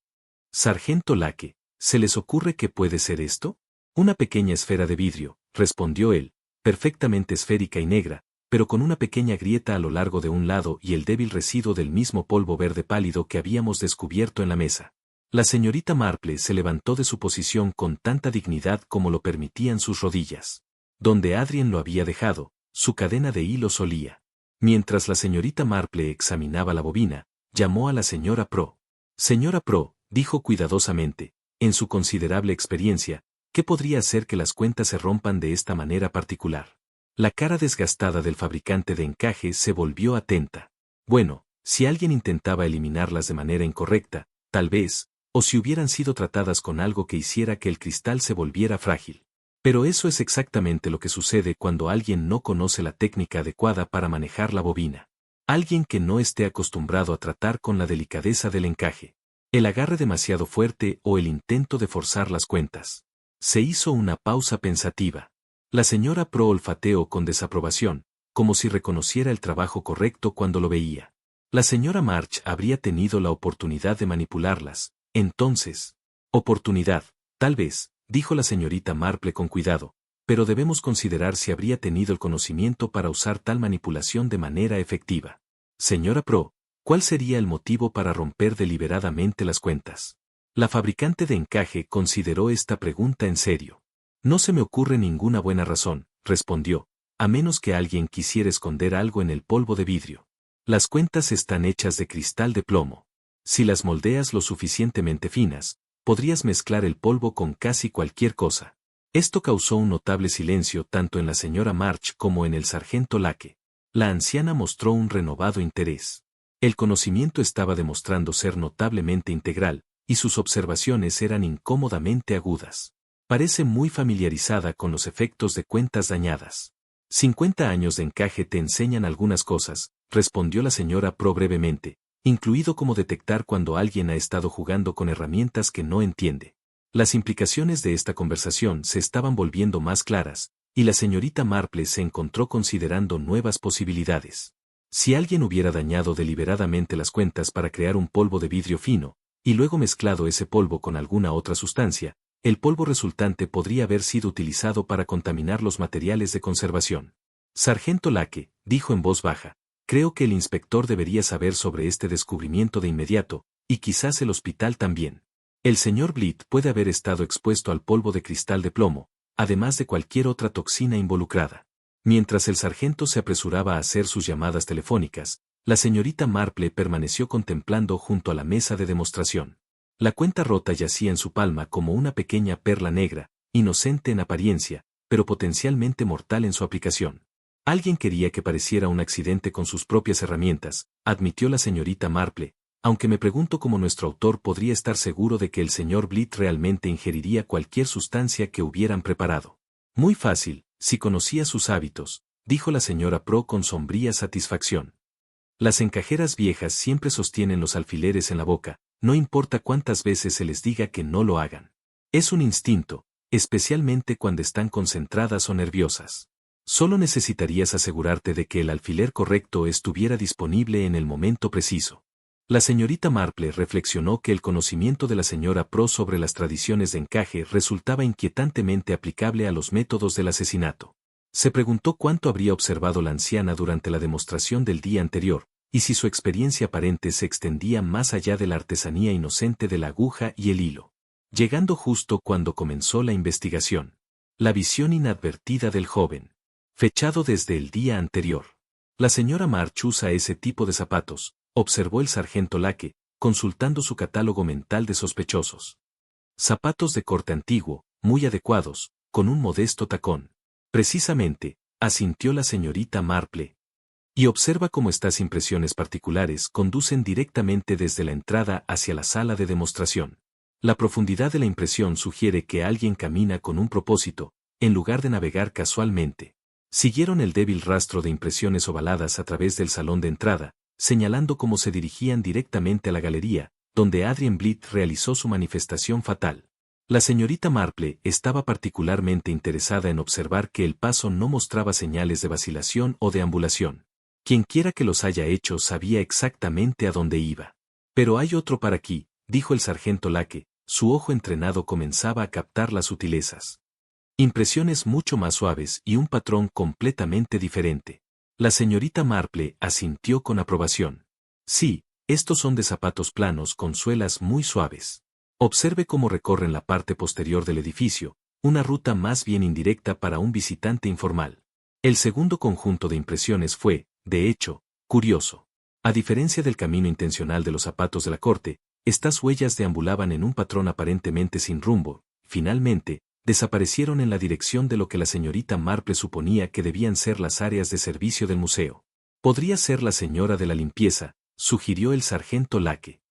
Speaker 1: Sargento Lake, ¿se les ocurre que puede ser esto? Una pequeña esfera de vidrio, respondió él, perfectamente esférica y negra, pero con una pequeña grieta a lo largo de un lado y el débil residuo del mismo polvo verde pálido que habíamos descubierto en la mesa. La señorita Marple se levantó de su posición con tanta dignidad como lo permitían sus rodillas. Donde Adrien lo había dejado, su cadena de hilo solía. Mientras la señorita Marple examinaba la bobina, llamó a la señora Pro. Señora Pro, dijo cuidadosamente, en su considerable experiencia, ¿qué podría hacer que las cuentas se rompan de esta manera particular? La cara desgastada del fabricante de encaje se volvió atenta. Bueno, si alguien intentaba eliminarlas de manera incorrecta, tal vez, o si hubieran sido tratadas con algo que hiciera que el cristal se volviera frágil. Pero eso es exactamente lo que sucede cuando alguien no conoce la técnica adecuada para manejar la bobina. Alguien que no esté acostumbrado a tratar con la delicadeza del encaje. El agarre demasiado fuerte o el intento de forzar las cuentas. Se hizo una pausa pensativa. La señora Pro olfateó con desaprobación, como si reconociera el trabajo correcto cuando lo veía. La señora March habría tenido la oportunidad de manipularlas. Entonces, oportunidad. Tal vez, dijo la señorita Marple con cuidado, pero debemos considerar si habría tenido el conocimiento para usar tal manipulación de manera efectiva. Señora Pro, ¿cuál sería el motivo para romper deliberadamente las cuentas? La fabricante de encaje consideró esta pregunta en serio. No se me ocurre ninguna buena razón, respondió, a menos que alguien quisiera esconder algo en el polvo de vidrio. Las cuentas están hechas de cristal de plomo. Si las moldeas lo suficientemente finas, podrías mezclar el polvo con casi cualquier cosa. Esto causó un notable silencio tanto en la señora March como en el sargento Lake. La anciana mostró un renovado interés. El conocimiento estaba demostrando ser notablemente integral, y sus observaciones eran incómodamente agudas. Parece muy familiarizada con los efectos de cuentas dañadas. 50 años de encaje te enseñan algunas cosas, respondió la señora Pro brevemente, incluido cómo detectar cuando alguien ha estado jugando con herramientas que no entiende. Las implicaciones de esta conversación se estaban volviendo más claras, y la señorita Marple se encontró considerando nuevas posibilidades. Si alguien hubiera dañado deliberadamente las cuentas para crear un polvo de vidrio fino, y luego mezclado ese polvo con alguna otra sustancia, el polvo resultante podría haber sido utilizado para contaminar los materiales de conservación. Sargento Lake, dijo en voz baja, creo que el inspector debería saber sobre este descubrimiento de inmediato, y quizás el hospital también. El señor Blythe puede haber estado expuesto al polvo de cristal de plomo, además de cualquier otra toxina involucrada. Mientras el sargento se apresuraba a hacer sus llamadas telefónicas, la señorita Marple permaneció contemplando junto a la mesa de demostración. La cuenta rota yacía en su palma como una pequeña perla negra, inocente en apariencia, pero potencialmente mortal en su aplicación. Alguien quería que pareciera un accidente con sus propias herramientas, admitió la señorita Marple, aunque me pregunto cómo nuestro autor podría estar seguro de que el señor Blythe realmente ingeriría cualquier sustancia que hubieran preparado. Muy fácil, si conocía sus hábitos, dijo la señora Pro con sombría satisfacción. Las encajeras viejas siempre sostienen los alfileres en la boca, no importa cuántas veces se les diga que no lo hagan. Es un instinto, especialmente cuando están concentradas o nerviosas. Solo necesitarías asegurarte de que el alfiler correcto estuviera disponible en el momento preciso. La señorita Marple reflexionó que el conocimiento de la señora Pro sobre las tradiciones de encaje resultaba inquietantemente aplicable a los métodos del asesinato. Se preguntó cuánto habría observado la anciana durante la demostración del día anterior, y si su experiencia aparente se extendía más allá de la artesanía inocente de la aguja y el hilo. Llegando justo cuando comenzó la investigación. La visión inadvertida del joven. Fechado desde el día anterior. La señora March usa ese tipo de zapatos, observó el sargento Lake, consultando su catálogo mental de sospechosos. Zapatos de corte antiguo, muy adecuados, con un modesto tacón. Precisamente, asintió la señorita Marple. Y observa cómo estas impresiones particulares conducen directamente desde la entrada hacia la sala de demostración. La profundidad de la impresión sugiere que alguien camina con un propósito, en lugar de navegar casualmente. Siguieron el débil rastro de impresiones ovaladas a través del salón de entrada, señalando cómo se dirigían directamente a la galería, donde Adrien Blythe realizó su manifestación fatal. La señorita Marple estaba particularmente interesada en observar que el paso no mostraba señales de vacilación o deambulación. Quienquiera que los haya hecho sabía exactamente a dónde iba. Pero hay otro para aquí, dijo el sargento Lake, su ojo entrenado comenzaba a captar las sutilezas. Impresiones mucho más suaves y un patrón completamente diferente. La señorita Marple asintió con aprobación. Sí, estos son de zapatos planos con suelas muy suaves. Observe cómo recorren la parte posterior del edificio, una ruta más bien indirecta para un visitante informal. El segundo conjunto de impresiones fue, de hecho, curioso. A diferencia del camino intencional de los zapatos de la corte, estas huellas deambulaban en un patrón aparentemente sin rumbo. Finalmente, desaparecieron en la dirección de lo que la señorita Marple suponía que debían ser las áreas de servicio del museo. Podría ser la señora de la limpieza, sugirió el sargento Lake.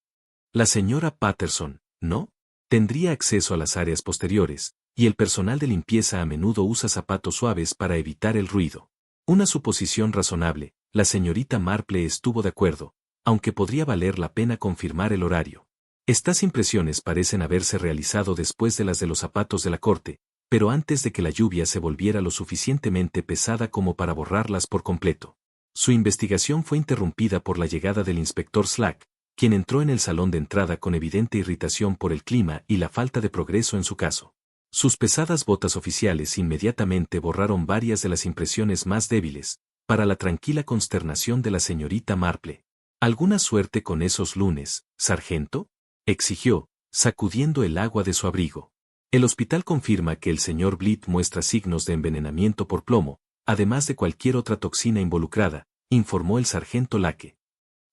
Speaker 1: La señora Patterson, ¿no? Tendría acceso a las áreas posteriores, y el personal de limpieza a menudo usa zapatos suaves para evitar el ruido. Una suposición razonable, la señorita Marple estuvo de acuerdo, aunque podría valer la pena confirmar el horario. Estas impresiones parecen haberse realizado después de las de los zapatos de la corte, pero antes de que la lluvia se volviera lo suficientemente pesada como para borrarlas por completo. Su investigación fue interrumpida por la llegada del inspector Slack, quien entró en el salón de entrada con evidente irritación por el clima y la falta de progreso en su caso. Sus pesadas botas oficiales inmediatamente borraron varias de las impresiones más débiles, para la tranquila consternación de la señorita Marple. ¿Alguna suerte con esos lunes, sargento?, exigió, sacudiendo el agua de su abrigo. El hospital confirma que el señor Blythe muestra signos de envenenamiento por plomo, además de cualquier otra toxina involucrada, informó el sargento Lake.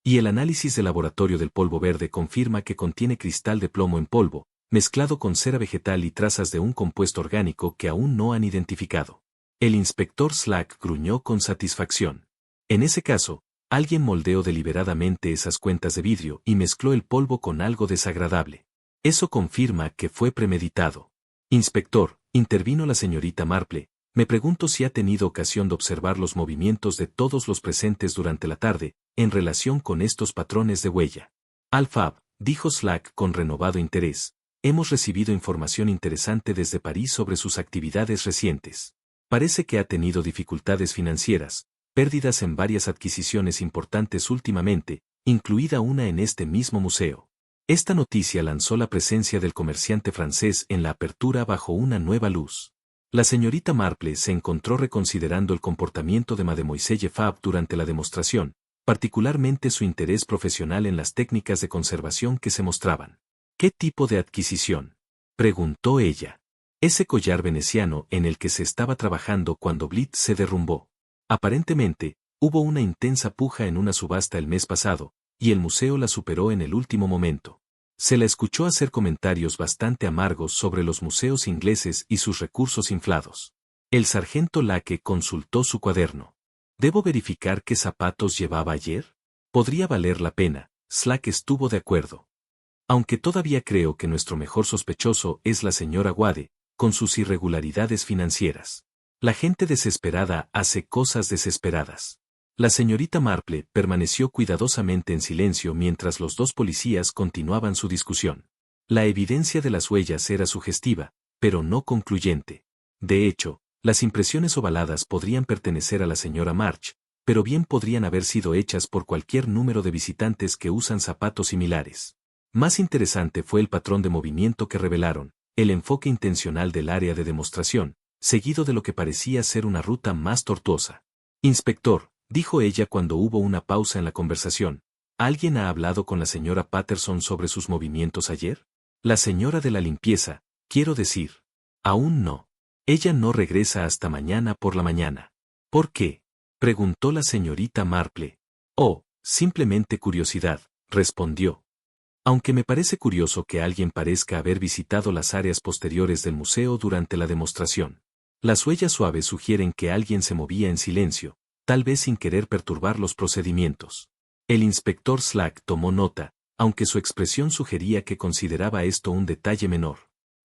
Speaker 1: Y el análisis de laboratorio del polvo verde confirma que contiene cristal de plomo en polvo, mezclado con cera vegetal y trazas de un compuesto orgánico que aún no han identificado. El inspector Slack gruñó con satisfacción. En ese caso, alguien moldeó deliberadamente esas cuentas de vidrio y mezcló el polvo con algo desagradable. Eso confirma que fue premeditado. Inspector, intervino la señorita Marple, me pregunto si ha tenido ocasión de observar los movimientos de todos los presentes durante la tarde, en relación con estos patrones de huella. Alfab, dijo Slack con renovado interés, hemos recibido información interesante desde París sobre sus actividades recientes. Parece que ha tenido dificultades financieras, pérdidas en varias adquisiciones importantes últimamente, incluida una en este mismo museo. Esta noticia lanzó la presencia del comerciante francés en la apertura bajo una nueva luz. La señorita Marple se encontró reconsiderando el comportamiento de Mademoiselle Fab durante la demostración, particularmente su interés profesional en las técnicas de conservación que se mostraban. ¿Qué tipo de adquisición?, preguntó ella. Ese collar veneciano en el que se estaba trabajando cuando Blythe se derrumbó. Aparentemente, hubo una intensa puja en una subasta el mes pasado, y el museo la superó en el último momento. Se la escuchó hacer comentarios bastante amargos sobre los museos ingleses y sus recursos inflados. El sargento Lake consultó su cuaderno. ¿Debo verificar qué zapatos llevaba ayer? Podría valer la pena, Slack estuvo de acuerdo. Aunque todavía creo que nuestro mejor sospechoso es la señora Wade, con sus irregularidades financieras. La gente desesperada hace cosas desesperadas. La señorita Marple permaneció cuidadosamente en silencio mientras los dos policías continuaban su discusión. La evidencia de las huellas era sugestiva, pero no concluyente. De hecho, las impresiones ovaladas podrían pertenecer a la señora March, pero bien podrían haber sido hechas por cualquier número de visitantes que usan zapatos similares. Más interesante fue el patrón de movimiento que revelaron, el enfoque intencional del área de demostración, seguido de lo que parecía ser una ruta más tortuosa. Inspector, dijo ella cuando hubo una pausa en la conversación, ¿alguien ha hablado con la señora Patterson sobre sus movimientos ayer? La señora de la limpieza, quiero decir. Aún no. Ella no regresa hasta mañana por la mañana. ¿Por qué?, preguntó la señorita Marple. Oh, simplemente curiosidad, respondió. Aunque me parece curioso que alguien parezca haber visitado las áreas posteriores del museo durante la demostración. Las huellas suaves sugieren que alguien se movía en silencio, tal vez sin querer perturbar los procedimientos. El inspector Slack tomó nota, aunque su expresión sugería que consideraba esto un detalle menor.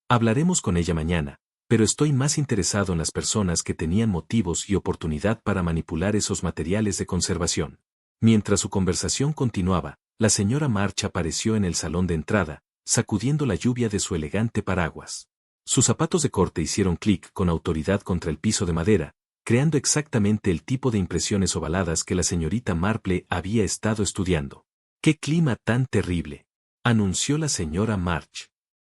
Speaker 1: Hablaremos con ella mañana, pero estoy más interesado en las personas que tenían motivos y oportunidad para manipular esos materiales de conservación. Mientras su conversación continuaba, la señora March apareció en el salón de entrada, sacudiendo la lluvia de su elegante paraguas. Sus zapatos de corte hicieron clic con autoridad contra el piso de madera, creando exactamente el tipo de impresiones ovaladas que la señorita Marple había estado estudiando. ¡Qué clima tan terrible!, anunció la señora March.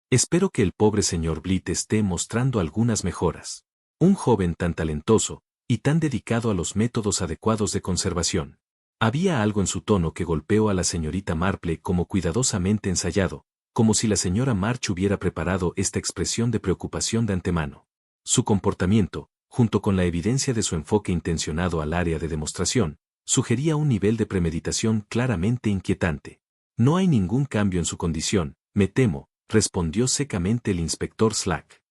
Speaker 1: Espero que el pobre señor Blythe esté mostrando algunas mejoras. Un joven tan talentoso, y tan dedicado a los métodos adecuados de conservación. Había algo en su tono que golpeó a la señorita Marple como cuidadosamente ensayado, como si la señora March hubiera preparado esta expresión de preocupación de antemano. Su comportamiento, junto con la evidencia de su enfoque intencionado al área de demostración, sugería un nivel de premeditación claramente inquietante. No hay ningún cambio en su condición, me temo, respondió secamente el inspector Slack.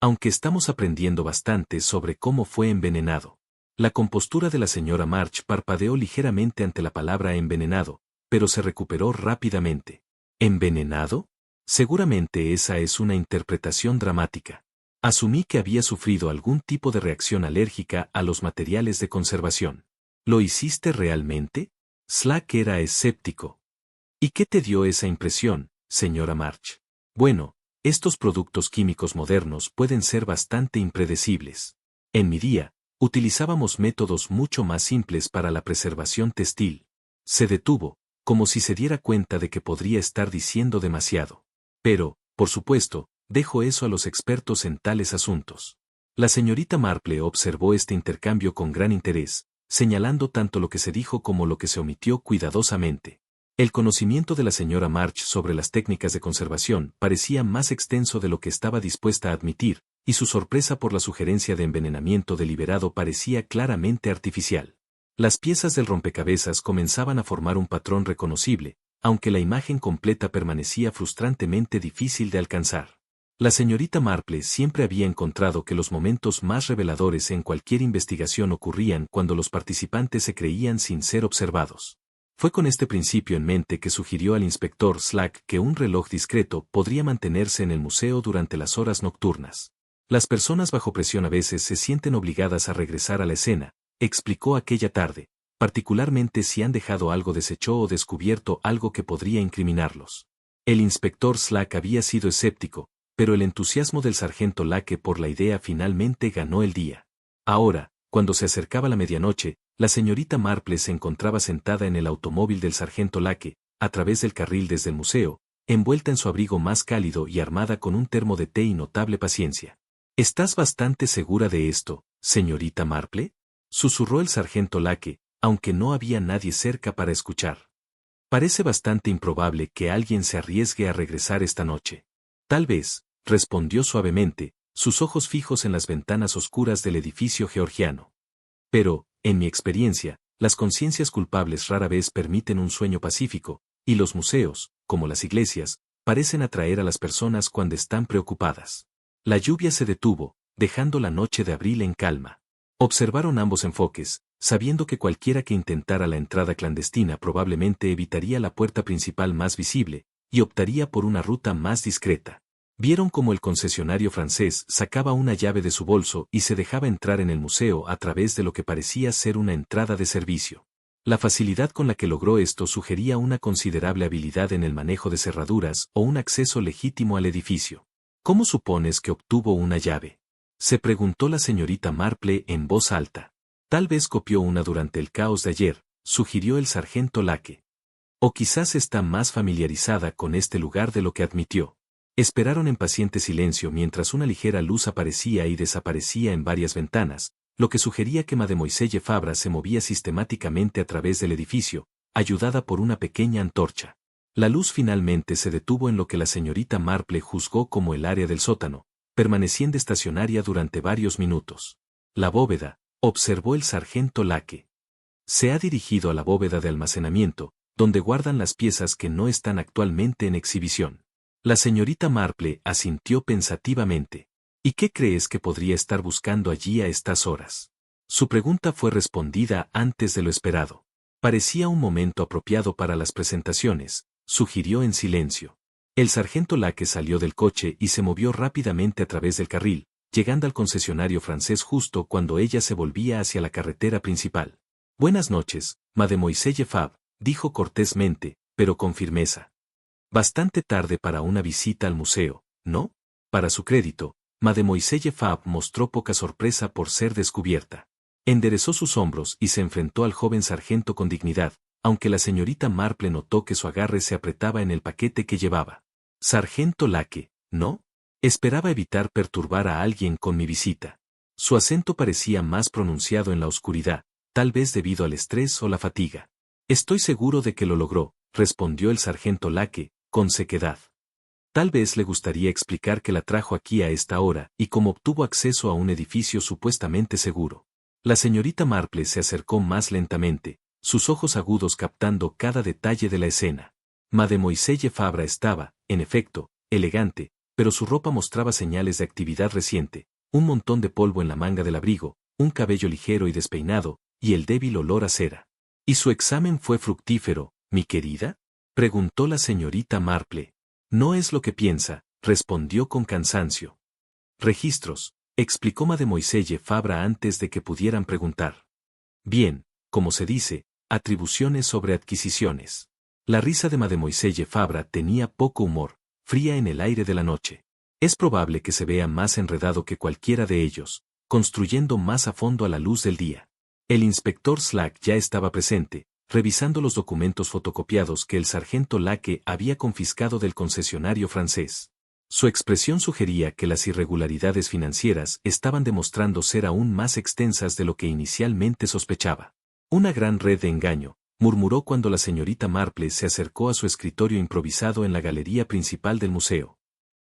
Speaker 1: Aunque estamos aprendiendo bastante sobre cómo fue envenenado. La compostura de la señora March parpadeó ligeramente ante la palabra envenenado, pero se recuperó rápidamente. ¿Envenenado? Seguramente esa es una interpretación dramática. Asumí que había sufrido algún tipo de reacción alérgica a los materiales de conservación. ¿Lo hiciste realmente? Slack era escéptico. ¿Y qué te dio esa impresión, señora March? Bueno, estos productos químicos modernos pueden ser bastante impredecibles. En mi día, utilizábamos métodos mucho más simples para la preservación textil. Se detuvo, como si se diera cuenta de que podría estar diciendo demasiado. Pero, por supuesto, dejo eso a los expertos en tales asuntos. La señorita Marple observó este intercambio con gran interés, señalando tanto lo que se dijo como lo que se omitió cuidadosamente. El conocimiento de la señora March sobre las técnicas de conservación parecía más extenso de lo que estaba dispuesta a admitir, y su sorpresa por la sugerencia de envenenamiento deliberado parecía claramente artificial. Las piezas del rompecabezas comenzaban a formar un patrón reconocible, aunque la imagen completa permanecía frustrantemente difícil de alcanzar. La señorita Marple siempre había encontrado que los momentos más reveladores en cualquier investigación ocurrían cuando los participantes se creían sin ser observados. Fue con este principio en mente que sugirió al inspector Slack que un reloj discreto podría mantenerse en el museo durante las horas nocturnas. Las personas bajo presión a veces se sienten obligadas a regresar a la escena, explicó aquella tarde, particularmente si han dejado algo deshecho o descubierto algo que podría incriminarlos. El inspector Slack había sido escéptico, pero el entusiasmo del sargento Lake por la idea finalmente ganó el día. Ahora, cuando se acercaba la medianoche, la señorita Marple se encontraba sentada en el automóvil del sargento Lake, a través del carril desde el museo, envuelta en su abrigo más cálido y armada con un termo de té y notable paciencia. ¿Estás bastante segura de esto, señorita Marple?, susurró el sargento Lake, aunque no había nadie cerca para escuchar. Parece bastante improbable que alguien se arriesgue a regresar esta noche. Tal vez, respondió suavemente, sus ojos fijos en las ventanas oscuras del edificio georgiano. Pero, en mi experiencia, las conciencias culpables rara vez permiten un sueño pacífico, y los museos, como las iglesias, parecen atraer a las personas cuando están preocupadas. La lluvia se detuvo, dejando la noche de abril en calma. Observaron ambos enfoques, sabiendo que cualquiera que intentara la entrada clandestina probablemente evitaría la puerta principal más visible, y optaría por una ruta más discreta. Vieron cómo el concesionario francés sacaba una llave de su bolso y se dejaba entrar en el museo a través de lo que parecía ser una entrada de servicio. La facilidad con la que logró esto sugería una considerable habilidad en el manejo de cerraduras o un acceso legítimo al edificio. ¿Cómo supones que obtuvo una llave?, se preguntó la señorita Marple en voz alta. Tal vez copió una durante el caos de ayer, sugirió el sargento Lake. O quizás está más familiarizada con este lugar de lo que admitió. Esperaron en paciente silencio mientras una ligera luz aparecía y desaparecía en varias ventanas, lo que sugería que Mademoiselle Fabre se movía sistemáticamente a través del edificio, ayudada por una pequeña antorcha. La luz finalmente se detuvo en lo que la señorita Marple juzgó como el área del sótano, permaneciendo estacionaria durante varios minutos. La bóveda, observó el sargento Lake. Se ha dirigido a la bóveda de almacenamiento, donde guardan las piezas que no están actualmente en exhibición. La señorita Marple asintió pensativamente. ¿Y qué crees que podría estar buscando allí a estas horas? Su pregunta fue respondida antes de lo esperado. Parecía un momento apropiado para las presentaciones, sugirió en silencio. El sargento Lake salió del coche y se movió rápidamente a través del carril, llegando al concesionario francés justo cuando ella se volvía hacia la carretera principal. Buenas noches, Mademoiselle Fabre, dijo cortésmente, pero con firmeza. Bastante tarde para una visita al museo, ¿no? Para su crédito, Mademoiselle Fabre mostró poca sorpresa por ser descubierta. Enderezó sus hombros y se enfrentó al joven sargento con dignidad, aunque la señorita Marple notó que su agarre se apretaba en el paquete que llevaba. Sargento Lake, ¿no? Esperaba evitar perturbar a alguien con mi visita. Su acento parecía más pronunciado en la oscuridad, tal vez debido al estrés o la fatiga. Estoy seguro de que lo logró, respondió el sargento Lake, con sequedad. Tal vez le gustaría explicar que la trajo aquí a esta hora y cómo obtuvo acceso a un edificio supuestamente seguro. La señorita Marple se acercó más lentamente, sus ojos agudos captando cada detalle de la escena. Mademoiselle Fabre estaba, en efecto, elegante, pero su ropa mostraba señales de actividad reciente, un montón de polvo en la manga del abrigo, un cabello ligero y despeinado, y el débil olor a cera. ¿Y su examen fue fructífero, mi querida?, preguntó la señorita Marple. No es lo que piensa, respondió con cansancio. Registros, explicó Mademoiselle Fabre antes de que pudieran preguntar. Bien, como se dice, atribuciones sobre adquisiciones. La risa de Mademoiselle Fabre tenía poco humor, fría en el aire de la noche. Es probable que se vea más enredado que cualquiera de ellos, construyendo más a fondo a la luz del día. El inspector Slack ya estaba presente, revisando los documentos fotocopiados que el sargento Lacke había confiscado del concesionario francés. Su expresión sugería que las irregularidades financieras estaban demostrando ser aún más extensas de lo que inicialmente sospechaba. Una gran red de engaño, murmuró cuando la señorita Marple se acercó a su escritorio improvisado en la galería principal del museo.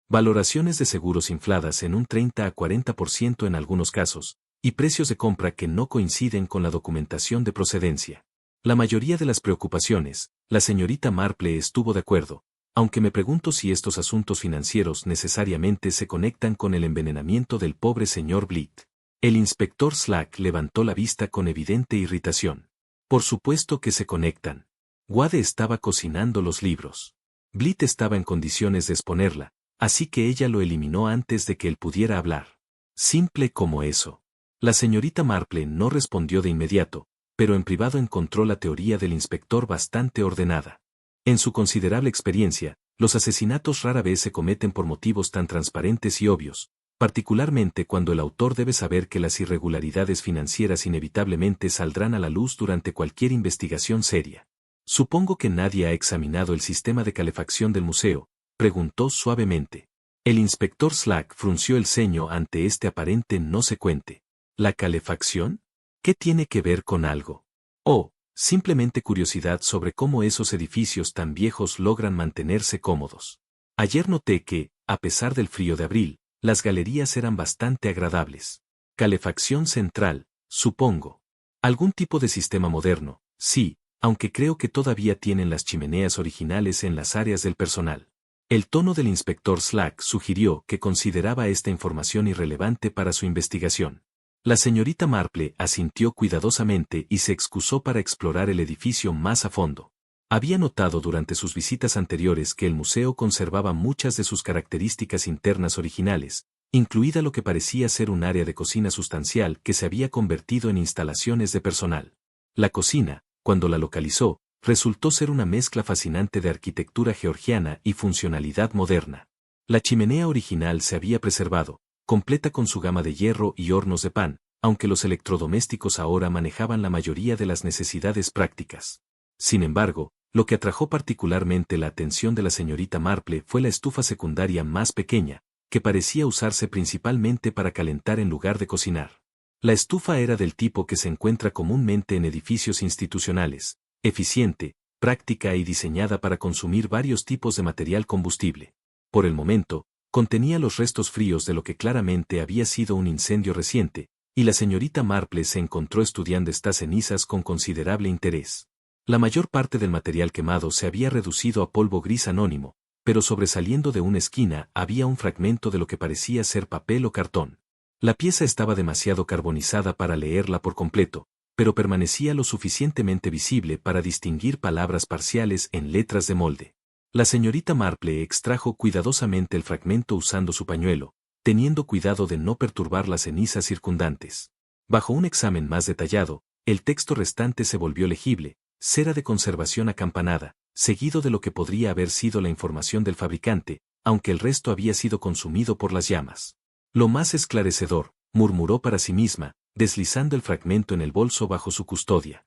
Speaker 1: Valoraciones de seguros infladas en un 30 a 40% en algunos casos, y precios de compra que no coinciden con la documentación de procedencia. La mayoría de las preocupaciones, la señorita Marple estuvo de acuerdo, aunque me pregunto si estos asuntos financieros necesariamente se conectan con el envenenamiento del pobre señor Blitt. El inspector Slack levantó la vista con evidente irritación. Por supuesto que se conectan. Wade estaba cocinando los libros. Blitt estaba en condiciones de exponerla, así que ella lo eliminó antes de que él pudiera hablar. Simple como eso. La señorita Marple no respondió de inmediato, pero en privado encontró la teoría del inspector bastante ordenada. En su considerable experiencia, los asesinatos rara vez se cometen por motivos tan transparentes y obvios, particularmente cuando el autor debe saber que las irregularidades financieras inevitablemente saldrán a la luz durante cualquier investigación seria. Supongo que nadie ha examinado el sistema de calefacción del museo, preguntó suavemente. El inspector Slack frunció el ceño ante este aparente no se cuente. ¿La calefacción? ¿Qué tiene que ver con algo? Oh, simplemente curiosidad sobre cómo esos edificios tan viejos logran mantenerse cómodos. Ayer noté que, a pesar del frío de abril, las galerías eran bastante agradables. Calefacción central, supongo. Algún tipo de sistema moderno, sí, aunque creo que todavía tienen las chimeneas originales en las áreas del personal. El tono del inspector Slack sugirió que consideraba esta información irrelevante para su investigación. La señorita Marple asintió cuidadosamente y se excusó para explorar el edificio más a fondo. Había notado durante sus visitas anteriores que el museo conservaba muchas de sus características internas originales, incluida lo que parecía ser un área de cocina sustancial que se había convertido en instalaciones de personal. La cocina, cuando la localizó, resultó ser una mezcla fascinante de arquitectura georgiana y funcionalidad moderna. La chimenea original se había preservado, completa con su gama de hierro y hornos de pan, aunque los electrodomésticos ahora manejaban la mayoría de las necesidades prácticas. Sin embargo, lo que atrajo particularmente la atención de la señorita Marple fue la estufa secundaria más pequeña, que parecía usarse principalmente para calentar en lugar de cocinar. La estufa era del tipo que se encuentra comúnmente en edificios institucionales, eficiente, práctica y diseñada para consumir varios tipos de material combustible. Por el momento, contenía los restos fríos de lo que claramente había sido un incendio reciente, y la señorita Marple se encontró estudiando estas cenizas con considerable interés. La mayor parte del material quemado se había reducido a polvo gris anónimo, pero sobresaliendo de una esquina había un fragmento de lo que parecía ser papel o cartón. La pieza estaba demasiado carbonizada para leerla por completo, pero permanecía lo suficientemente visible para distinguir palabras parciales en letras de molde. La señorita Marple extrajo cuidadosamente el fragmento usando su pañuelo, teniendo cuidado de no perturbar las cenizas circundantes. Bajo un examen más detallado, el texto restante se volvió legible, cera de conservación acampanada, seguido de lo que podría haber sido la información del fabricante, aunque el resto había sido consumido por las llamas. Lo más esclarecedor, murmuró para sí misma, deslizando el fragmento en el bolso bajo su custodia.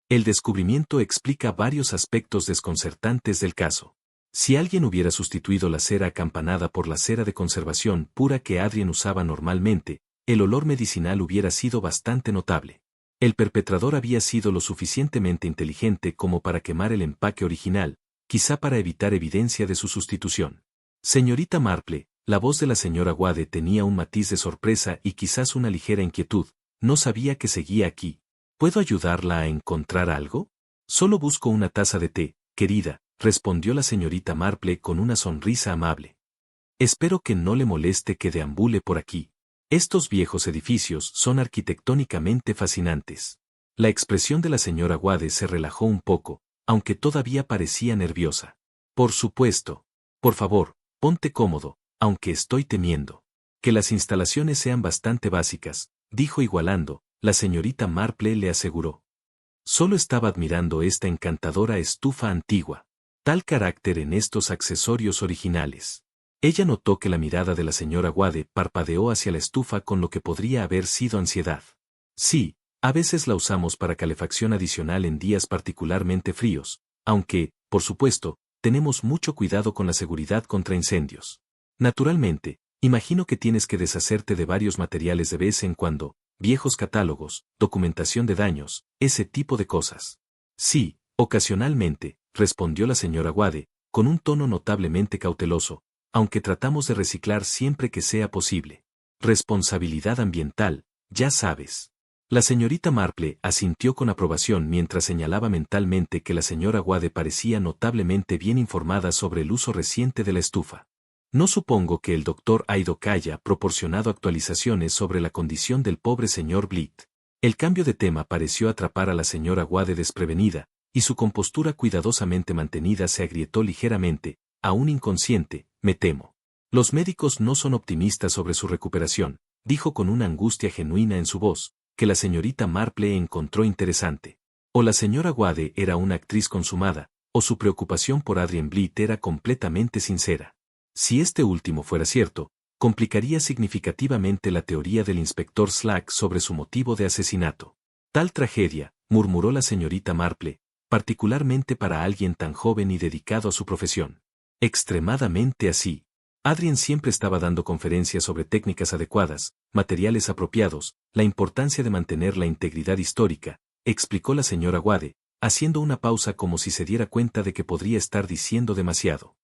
Speaker 1: El descubrimiento explica varios aspectos desconcertantes del caso. Si alguien hubiera sustituido la cera acampanada por la cera de conservación pura que Adrien usaba normalmente, el olor medicinal hubiera sido bastante notable. El perpetrador había sido lo suficientemente inteligente como para quemar el empaque original, quizá para evitar evidencia de su sustitución. Señorita Marple, la voz de la señora Wade tenía un matiz de sorpresa y quizás una ligera inquietud. No sabía que seguía aquí. ¿Puedo ayudarla a encontrar algo? Solo busco una taza de té, querida, respondió la señorita Marple con una sonrisa amable. Espero que no le moleste que deambule por aquí. Estos viejos edificios son arquitectónicamente fascinantes. La expresión de la señora Wade se relajó un poco, aunque todavía parecía nerviosa. Por supuesto. Por favor, ponte cómodo, aunque estoy temiendo. Que las instalaciones sean bastante básicas, dijo igualando, la señorita Marple le aseguró. Solo estaba admirando esta encantadora estufa antigua. Tal carácter en estos accesorios originales. Ella notó que la mirada de la señora Wade parpadeó hacia la estufa con lo que podría haber sido ansiedad. Sí, A veces la usamos para calefacción adicional en días particularmente fríos, aunque, por supuesto, tenemos mucho cuidado con la seguridad contra incendios. Naturalmente, imagino que tienes que deshacerte de varios materiales de vez en cuando, viejos catálogos, documentación de daños, ese tipo de cosas. Sí, ocasionalmente, respondió la señora Wade, con un tono notablemente cauteloso, aunque tratamos de reciclar siempre que sea posible. Responsabilidad ambiental, ya sabes. La señorita Marple asintió con aprobación mientras señalaba mentalmente que la señora Wade parecía notablemente bien informada sobre el uso reciente de la estufa. No supongo que el doctor Aido haya proporcionado actualizaciones sobre la condición del pobre señor Blit. El cambio de tema pareció atrapar a la señora Wade desprevenida, y su compostura cuidadosamente mantenida se agrietó ligeramente, aún inconsciente, me temo. Los médicos no son optimistas sobre su recuperación, dijo con una angustia genuina en su voz, que la señorita Marple encontró interesante. O la señora Wade era una actriz consumada, o su preocupación por Adrien Blit era completamente sincera. Si este último fuera cierto, complicaría significativamente la teoría del inspector Slack sobre su motivo de asesinato. Tal tragedia, murmuró la señorita Marple, particularmente para alguien tan joven y dedicado a su profesión. Extremadamente así. Adrien siempre estaba dando conferencias sobre técnicas adecuadas, materiales apropiados, la importancia de mantener la integridad histórica, explicó la señora Wade, haciendo una pausa como si se diera cuenta de que podría estar diciendo demasiado.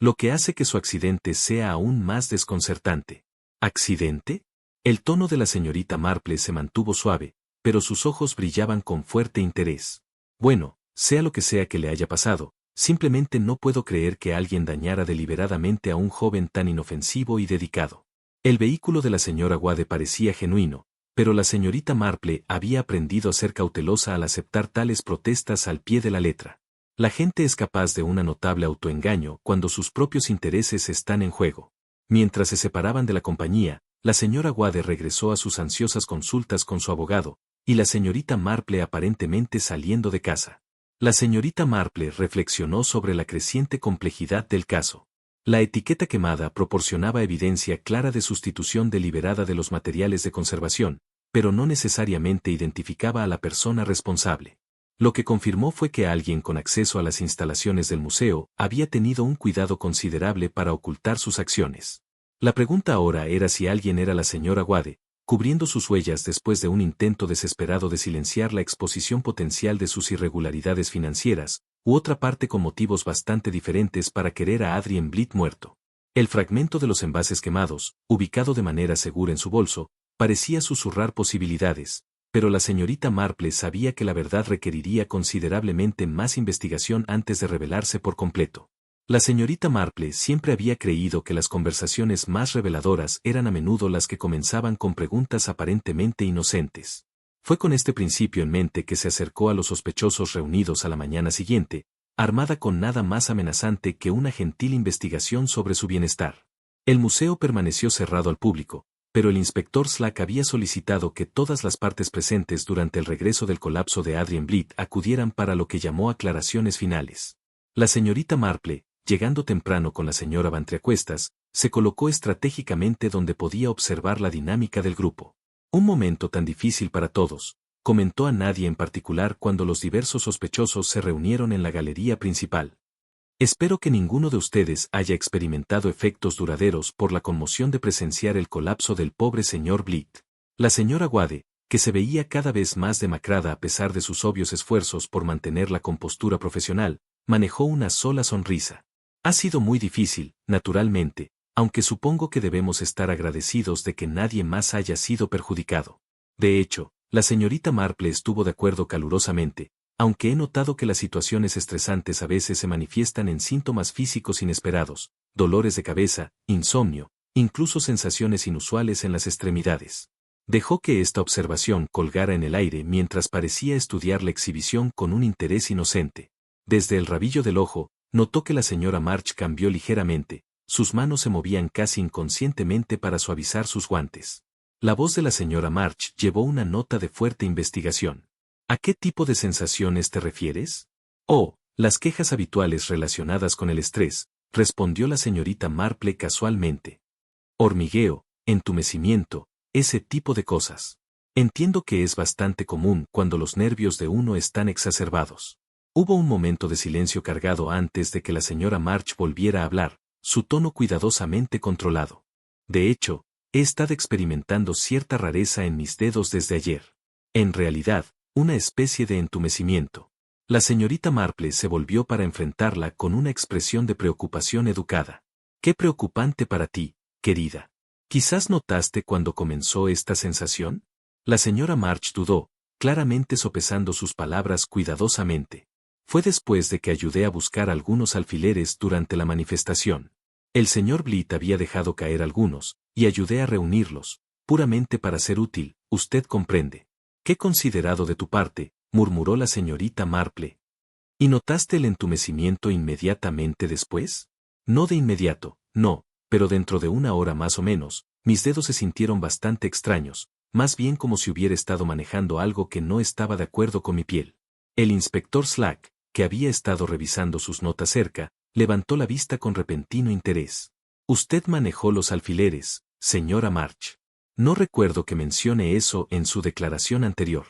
Speaker 1: Lo que hace que su accidente sea aún más desconcertante. ¿Accidente? El tono de la señorita Marple se mantuvo suave, pero sus ojos brillaban con fuerte interés. Bueno, sea lo que sea que le haya pasado, simplemente no puedo creer que alguien dañara deliberadamente a un joven tan inofensivo y dedicado. El vehículo de la señora Wade parecía genuino, pero la señorita Marple había aprendido a ser cautelosa al aceptar tales protestas al pie de la letra. La gente es capaz de un notable autoengaño cuando sus propios intereses están en juego. Mientras se separaban de la compañía, la señora Wade regresó a sus ansiosas consultas con su abogado, y la señorita Marple aparentemente saliendo de casa. La señorita Marple reflexionó sobre la creciente complejidad del caso. La etiqueta quemada proporcionaba evidencia clara de sustitución deliberada de los materiales de conservación, pero no necesariamente identificaba a la persona responsable. Lo que confirmó fue que alguien con acceso a las instalaciones del museo había tenido un cuidado considerable para ocultar sus acciones. La pregunta ahora era si alguien era la señora Wade, cubriendo sus huellas después de un intento desesperado de silenciar la exposición potencial de sus irregularidades financieras, u otra parte con motivos bastante diferentes para querer a Adrien Blit muerto. El fragmento de los envases quemados, ubicado de manera segura en su bolso, parecía susurrar posibilidades, pero la señorita Marple sabía que la verdad requeriría considerablemente más investigación antes de revelarse por completo. La señorita Marple siempre había creído que las conversaciones más reveladoras eran a menudo las que comenzaban con preguntas aparentemente inocentes. Fue con este principio en mente que se acercó a los sospechosos reunidos a la mañana siguiente, armada con nada más amenazante que una gentil investigación sobre su bienestar. El museo permaneció cerrado al público, pero el inspector Slack había solicitado que todas las partes presentes durante el regreso del colapso de Adrien Blit acudieran para lo que llamó aclaraciones finales. La señorita Marple, llegando temprano con la señora Bantriacuestas, se colocó estratégicamente donde podía observar la dinámica del grupo. Un momento tan difícil para todos, comentó a nadie en particular cuando los diversos sospechosos se reunieron en la galería principal. Espero que ninguno de ustedes haya experimentado efectos duraderos por la conmoción de presenciar el colapso del pobre señor Blit. La señora Wade, que se veía cada vez más demacrada a pesar de sus obvios esfuerzos por mantener la compostura profesional, manejó una sola sonrisa. Ha sido muy difícil, naturalmente, aunque supongo que debemos estar agradecidos de que nadie más haya sido perjudicado. De hecho, la señorita Marple estuvo de acuerdo calurosamente, aunque he notado que las situaciones estresantes a veces se manifiestan en síntomas físicos inesperados, dolores de cabeza, insomnio, incluso sensaciones inusuales en las extremidades. Dejó que esta observación colgara en el aire mientras parecía estudiar la exhibición con un interés inocente. Desde el rabillo del ojo, notó que la señora March cambió ligeramente, sus manos se movían casi inconscientemente para suavizar sus guantes. La voz de la señora March llevó una nota de fuerte investigación. ¿A qué tipo de sensaciones te refieres? Oh, las quejas habituales relacionadas con el estrés, respondió la señorita Marple casualmente. Hormigueo, entumecimiento, ese tipo de cosas. Entiendo que es bastante común cuando los nervios de uno están exacerbados. Hubo un momento de silencio cargado antes de que la señora March volviera a hablar, su tono cuidadosamente controlado. De hecho, he estado experimentando cierta rareza en mis dedos desde ayer. En realidad, una especie de entumecimiento. La señorita Marple se volvió para enfrentarla con una expresión de preocupación educada. Qué preocupante para ti, querida. ¿Quizás notaste cuando comenzó esta sensación? La señora March dudó, claramente sopesando sus palabras cuidadosamente. Fue después de que ayudé a buscar algunos alfileres durante la manifestación. El señor Blitt había dejado caer algunos, y ayudé a reunirlos, puramente para ser útil, usted comprende. Qué considerado de tu parte, murmuró la señorita Marple. ¿Y notaste el entumecimiento inmediatamente después? No de inmediato, no, pero dentro de una hora más o menos, mis dedos se sintieron bastante extraños, más bien como si hubiera estado manejando algo que no estaba de acuerdo con mi piel. El inspector Slack, que había estado revisando sus notas cerca, levantó la vista con repentino interés. Usted manejó los alfileres, señora March. No recuerdo que mencione eso en su declaración anterior.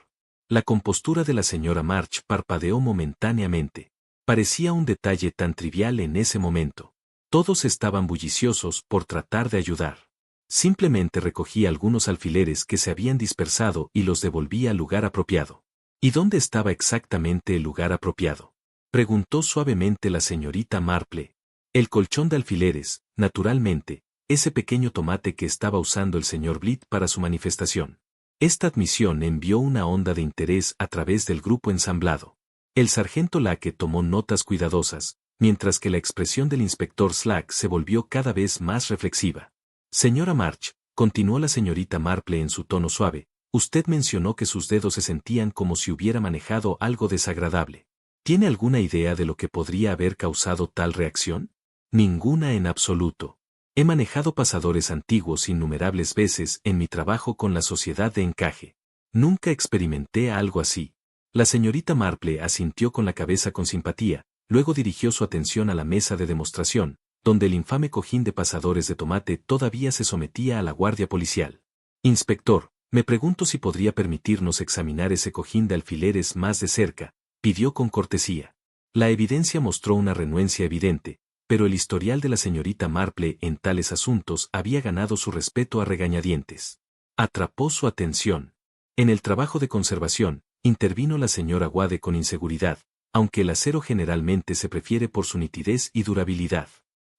Speaker 1: La compostura de la señora March parpadeó momentáneamente. Parecía un detalle tan trivial en ese momento. Todos estaban bulliciosos por tratar de ayudar. Simplemente recogí algunos alfileres que se habían dispersado y los devolví al lugar apropiado. ¿Y dónde estaba exactamente el lugar apropiado?, preguntó suavemente la señorita Marple. El colchón de alfileres, naturalmente, ese pequeño tomate que estaba usando el señor Blitt para su manifestación. Esta admisión envió una onda de interés a través del grupo ensamblado. El sargento Lake tomó notas cuidadosas, mientras que la expresión del inspector Slack se volvió cada vez más reflexiva. Señora March, continuó la señorita Marple en su tono suave, usted mencionó que sus dedos se sentían como si hubiera manejado algo desagradable. ¿Tiene alguna idea de lo que podría haber causado tal reacción? Ninguna en absoluto. He manejado pasadores antiguos innumerables veces en mi trabajo con la sociedad de encaje. Nunca experimenté algo así. La señorita Marple asintió con la cabeza con simpatía, luego dirigió su atención a la mesa de demostración, donde el infame cojín de pasadores de tomate todavía se sometía a la guardia policial. Inspector, me pregunto si podría permitirnos examinar ese cojín de alfileres más de cerca, pidió con cortesía. La evidencia mostró una renuencia evidente, pero el historial de la señorita Marple en tales asuntos había ganado su respeto a regañadientes. Atrapó su atención. En el trabajo de conservación, intervino la señora Wade con inseguridad, aunque el acero generalmente se prefiere por su nitidez y durabilidad.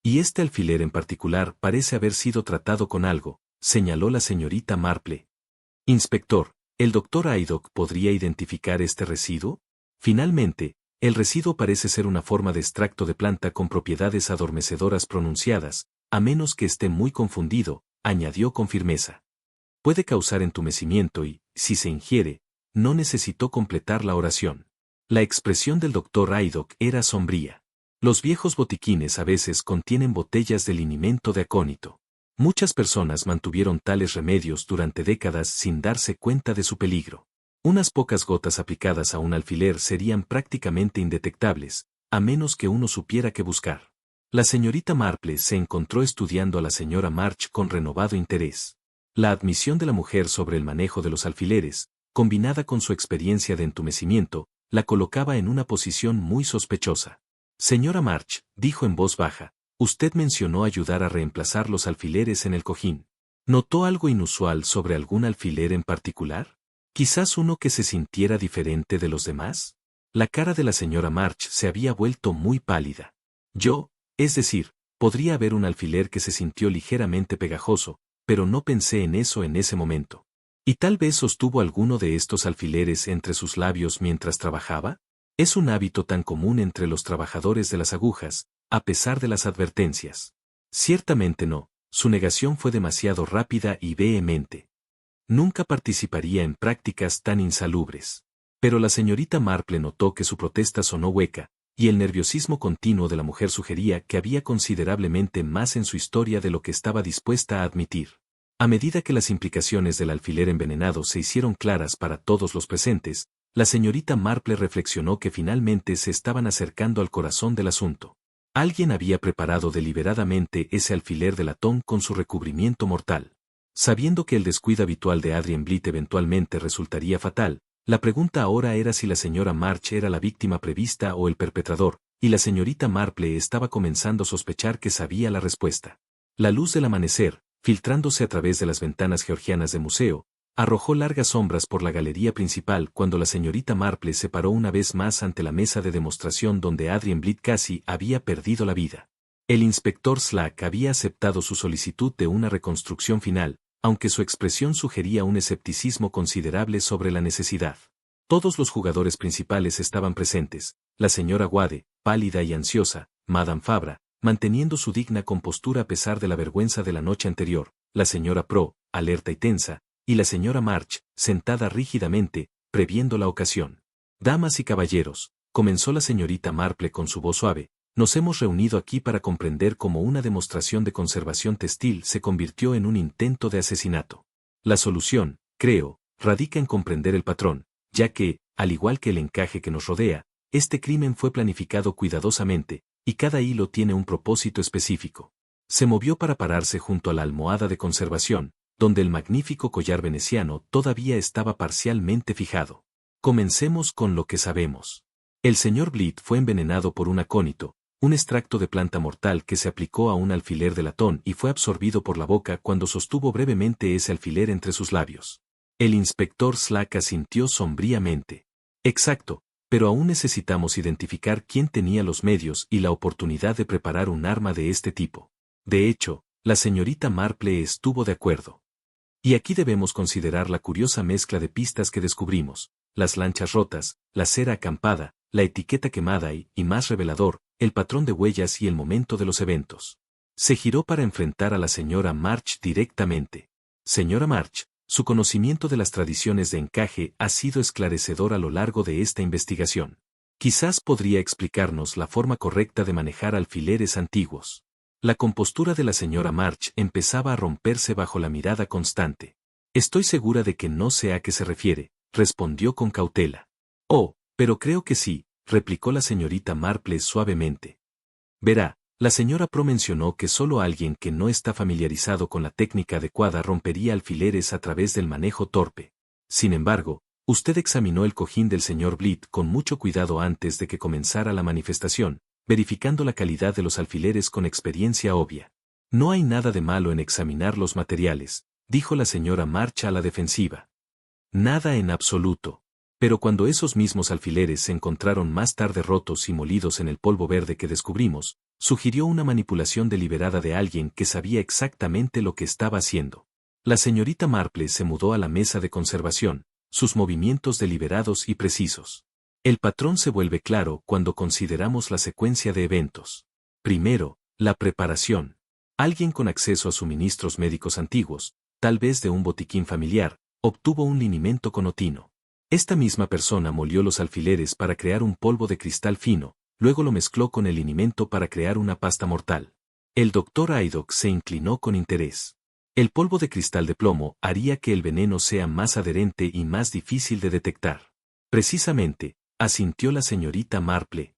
Speaker 1: Y este alfiler en particular parece haber sido tratado con algo, señaló la señorita Marple. Inspector, ¿el doctor Haydock podría identificar este residuo? Finalmente, el residuo parece ser una forma de extracto de planta con propiedades adormecedoras pronunciadas, a menos que esté muy confundido, añadió con firmeza. Puede causar entumecimiento y, si se ingiere, no necesitó completar la oración. La expresión del doctor Haydock era sombría. Los viejos botiquines a veces contienen botellas de linimento de acónito. Muchas personas mantuvieron tales remedios durante décadas sin darse cuenta de su peligro. Unas pocas gotas aplicadas a un alfiler serían prácticamente indetectables, a menos que uno supiera qué buscar. La señorita Marple se encontró estudiando a la señora March con renovado interés. La admisión de la mujer sobre el manejo de los alfileres, combinada con su experiencia de entumecimiento, la colocaba en una posición muy sospechosa. Señora March, dijo en voz baja, usted mencionó ayudar a reemplazar los alfileres en el cojín. ¿Notó algo inusual sobre algún alfiler en particular? ¿Quizás uno que se sintiera diferente de los demás? La cara de la señora March se había vuelto muy pálida. Es decir, podría haber un alfiler que se sintió ligeramente pegajoso, pero no pensé en eso en ese momento. ¿Y tal vez sostuvo alguno de estos alfileres entre sus labios mientras trabajaba? Es un hábito tan común entre los trabajadores de las agujas, a pesar de las advertencias. Ciertamente no, su negación fue demasiado rápida y vehemente. Nunca participaría en prácticas tan insalubres. Pero la señorita Marple notó que su protesta sonó hueca, y el nerviosismo continuo de la mujer sugería que había considerablemente más en su historia de lo que estaba dispuesta a admitir. A medida que las implicaciones del alfiler envenenado se hicieron claras para todos los presentes, la señorita Marple reflexionó que finalmente se estaban acercando al corazón del asunto. Alguien había preparado deliberadamente ese alfiler de latón con su recubrimiento mortal. Sabiendo que el descuido habitual de Adrien Blythe eventualmente resultaría fatal, la pregunta ahora era si la señora March era la víctima prevista o el perpetrador, y la señorita Marple estaba comenzando a sospechar que sabía la respuesta. La luz del amanecer, filtrándose a través de las ventanas georgianas del museo, arrojó largas sombras por la galería principal cuando la señorita Marple se paró una vez más ante la mesa de demostración donde Adrien Blythe casi había perdido la vida. El inspector Slack había aceptado su solicitud de una reconstrucción final, aunque su expresión sugería un escepticismo considerable sobre la necesidad. Todos los jugadores principales estaban presentes, la señora Wade, pálida y ansiosa, Madame Fabra, manteniendo su digna compostura a pesar de la vergüenza de la noche anterior, la señora Pro, alerta y tensa, y la señora March, sentada rígidamente, previendo la ocasión. Damas y caballeros, comenzó la señorita Marple con su voz suave, nos hemos reunido aquí para comprender cómo una demostración de conservación textil se convirtió en un intento de asesinato. La solución, creo, radica en comprender el patrón, ya que, al igual que el encaje que nos rodea, este crimen fue planificado cuidadosamente, y cada hilo tiene un propósito específico. Se movió para pararse junto a la almohada de conservación, donde el magnífico collar veneciano todavía estaba parcialmente fijado. Comencemos con lo que sabemos. El señor Blythe fue envenenado por un acónito, un extracto de planta mortal que se aplicó a un alfiler de latón y fue absorbido por la boca cuando sostuvo brevemente ese alfiler entre sus labios. El inspector Slack asintió sombríamente. Exacto, pero aún necesitamos identificar quién tenía los medios y la oportunidad de preparar un arma de este tipo. De hecho, la señorita Marple estuvo de acuerdo. Y aquí debemos considerar la curiosa mezcla de pistas que descubrimos, las lanchas rotas, la cera acampada, la etiqueta quemada y, más revelador, el patrón de huellas y el momento de los eventos. Se giró para enfrentar a la señora March directamente. Señora March, su conocimiento de las tradiciones de encaje ha sido esclarecedor a lo largo de esta investigación. Quizás podría explicarnos la forma correcta de manejar alfileres antiguos. La compostura de la señora March empezaba a romperse bajo la mirada constante. Estoy segura de que no sé a qué se refiere, respondió con cautela. Oh, pero creo que sí, replicó la señorita Marple suavemente. Verá, la señora Pro mencionó que solo alguien que no está familiarizado con la técnica adecuada rompería alfileres a través del manejo torpe. Sin embargo, usted examinó el cojín del señor Blythe con mucho cuidado antes de que comenzara la manifestación, verificando la calidad de los alfileres con experiencia obvia. No hay nada de malo en examinar los materiales, dijo la señora March a la defensiva. Nada en absoluto. Pero cuando esos mismos alfileres se encontraron más tarde rotos y molidos en el polvo verde que descubrimos, sugirió una manipulación deliberada de alguien que sabía exactamente lo que estaba haciendo. La señorita Marple se mudó a la mesa de conservación, sus movimientos deliberados y precisos. El patrón se vuelve claro cuando consideramos la secuencia de eventos. Primero, la preparación. Alguien con acceso a suministros médicos antiguos, tal vez de un botiquín familiar, obtuvo un linimento con otino. Esta misma persona molió los alfileres para crear un polvo de cristal fino, luego lo mezcló con el linimento para crear una pasta mortal. El doctor Haydock se inclinó con interés. El polvo de cristal de plomo haría que el veneno sea más adherente y más difícil de detectar. Precisamente, asintió la señorita Marple.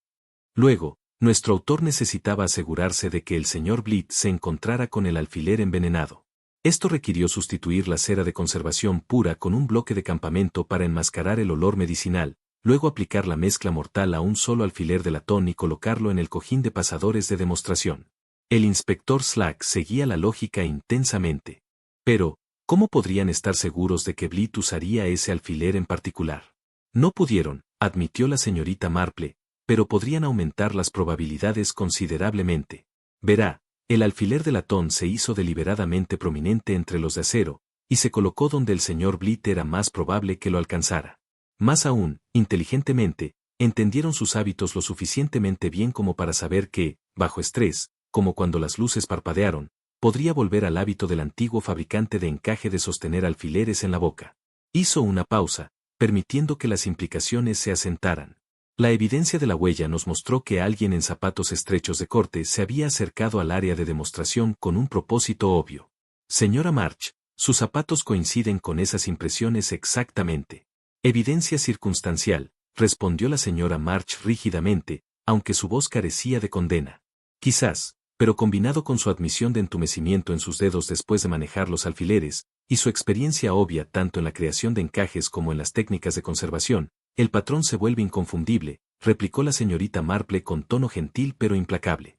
Speaker 1: Luego, nuestro autor necesitaba asegurarse de que el señor Blythe se encontrara con el alfiler envenenado. Esto requirió sustituir la cera de conservación pura con un bloque de campamento para enmascarar el olor medicinal, luego aplicar la mezcla mortal a un solo alfiler de latón y colocarlo en el cojín de pasadores de demostración. El inspector Slack seguía la lógica intensamente. Pero, ¿cómo podrían estar seguros de que Blythe usaría ese alfiler en particular? No pudieron, admitió la señorita Marple, pero podrían aumentar las probabilidades considerablemente. Verá, el alfiler de latón se hizo deliberadamente prominente entre los de acero, y se colocó donde el señor Blythe era más probable que lo alcanzara. Más aún, inteligentemente, entendieron sus hábitos lo suficientemente bien como para saber que, bajo estrés, como cuando las luces parpadearon, podría volver al hábito del antiguo fabricante de encaje de sostener alfileres en la boca. Hizo una pausa, permitiendo que las implicaciones se asentaran. La evidencia de la huella nos mostró que alguien en zapatos estrechos de corte se había acercado al área de demostración con un propósito obvio. Señora March, sus zapatos coinciden con esas impresiones exactamente. Evidencia circunstancial, respondió la señora March rígidamente, aunque su voz carecía de condena. Quizás, pero combinado con su admisión de entumecimiento en sus dedos después de manejar los alfileres, y su experiencia obvia tanto en la creación de encajes como en las técnicas de conservación, el patrón se vuelve inconfundible, replicó la señorita Marple con tono gentil pero implacable.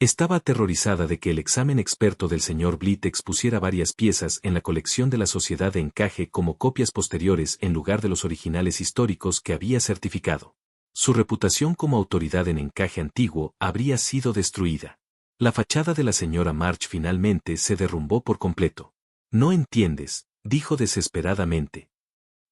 Speaker 1: Estaba aterrorizada de que el examen experto del señor Blythe expusiera varias piezas en la colección de la Sociedad de Encaje como copias posteriores en lugar de los originales históricos que había certificado. Su reputación como autoridad en encaje antiguo habría sido destruida. La fachada de la señora March finalmente se derrumbó por completo. No entiendes, dijo desesperadamente.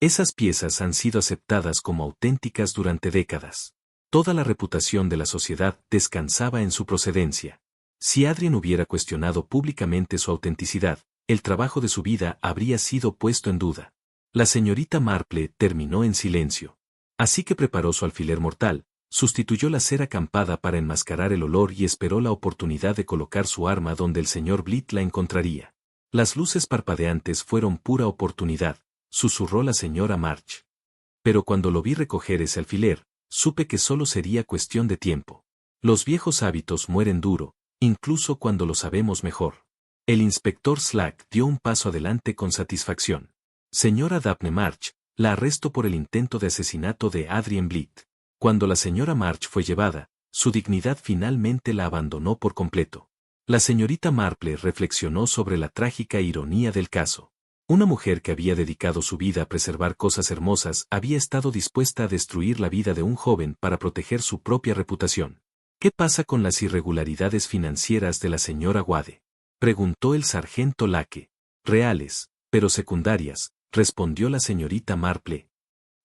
Speaker 1: Esas piezas han sido aceptadas como auténticas durante décadas. Toda la reputación de la sociedad descansaba en su procedencia. Si Adrien hubiera cuestionado públicamente su autenticidad, el trabajo de su vida habría sido puesto en duda. La señorita Marple terminó en silencio. Así que preparó su alfiler mortal, sustituyó la cera acampada para enmascarar el olor y esperó la oportunidad de colocar su arma donde el señor Blythe la encontraría. Las luces parpadeantes fueron pura oportunidad, susurró la señora March. Pero cuando lo vi recoger ese alfiler, supe que solo sería cuestión de tiempo. Los viejos hábitos mueren duro, incluso cuando lo sabemos mejor. El inspector Slack dio un paso adelante con satisfacción. Señora Daphne March, la arresto por el intento de asesinato de Adrien Blythe. Cuando la señora March fue llevada, su dignidad finalmente la abandonó por completo. La señorita Marple reflexionó sobre la trágica ironía del caso. Una mujer que había dedicado su vida a preservar cosas hermosas había estado dispuesta a destruir la vida de un joven para proteger su propia reputación. ¿Qué pasa con las irregularidades financieras de la señora Wade?, preguntó el sargento Lake. Reales, pero secundarias, respondió la señorita Marple.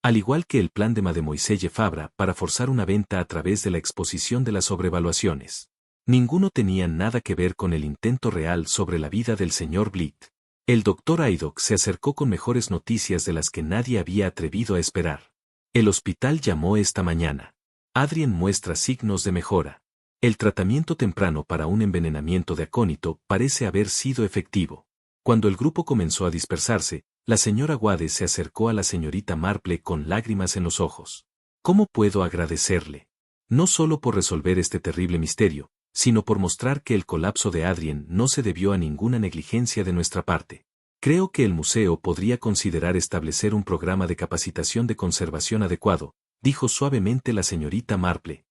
Speaker 1: Al igual que el plan de Mademoiselle Fabra para forzar una venta a través de la exposición de las sobrevaluaciones. Ninguno tenía nada que ver con el intento real sobre la vida del señor Blythe. El doctor Haydock se acercó con mejores noticias de las que nadie había atrevido a esperar. El hospital llamó esta mañana. Adrien muestra signos de mejora. El tratamiento temprano para un envenenamiento de acónito parece haber sido efectivo. Cuando el grupo comenzó a dispersarse, la señora Wade se acercó a la señorita Marple con lágrimas en los ojos. ¿Cómo puedo agradecerle? No solo por resolver este terrible misterio, sino por mostrar que el colapso de Adrien no se debió a ninguna negligencia de nuestra parte. Creo que el museo podría considerar establecer un programa de capacitación de conservación adecuado, dijo suavemente la señorita Marple.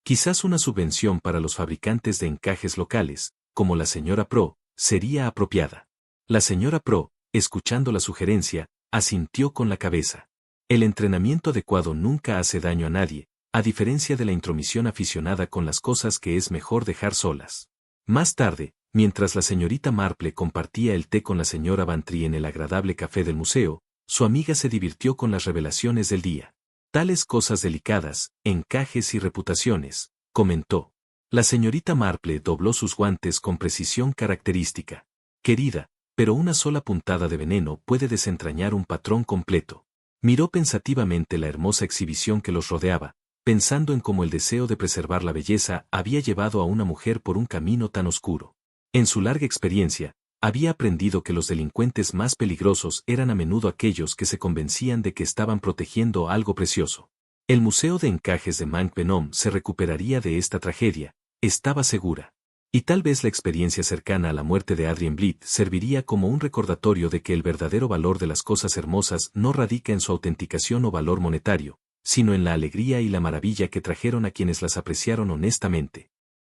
Speaker 1: Quizás una subvención para los fabricantes de encajes locales, como la señora Pro, sería apropiada. La señora Pro, escuchando la sugerencia, asintió con la cabeza. El entrenamiento adecuado nunca hace daño a nadie, a diferencia de la intromisión aficionada con las cosas que es mejor dejar solas. Más tarde, mientras la señorita Marple compartía el té con la señora Bantry en el agradable café del museo, su amiga se divirtió con las revelaciones del día. Tales cosas delicadas, encajes y reputaciones, comentó. La señorita Marple dobló sus guantes con precisión característica. Querida, pero una sola puntada de veneno puede desentrañar un patrón completo. Miró pensativamente la hermosa exhibición que los rodeaba, pensando en cómo el deseo de preservar la belleza había llevado a una mujer por un camino tan oscuro. En su larga experiencia, había aprendido que los delincuentes más peligrosos eran a menudo aquellos que se convencían de que estaban protegiendo algo precioso. El Museo de Encajes de Mank Venom se recuperaría de esta tragedia, estaba segura. Y tal vez la experiencia cercana a la muerte de Adrien Blythe serviría como un recordatorio de que el verdadero valor de las cosas hermosas no radica en su autenticación o valor monetario, sino en la alegría y la maravilla que trajeron a quienes las apreciaron honestamente.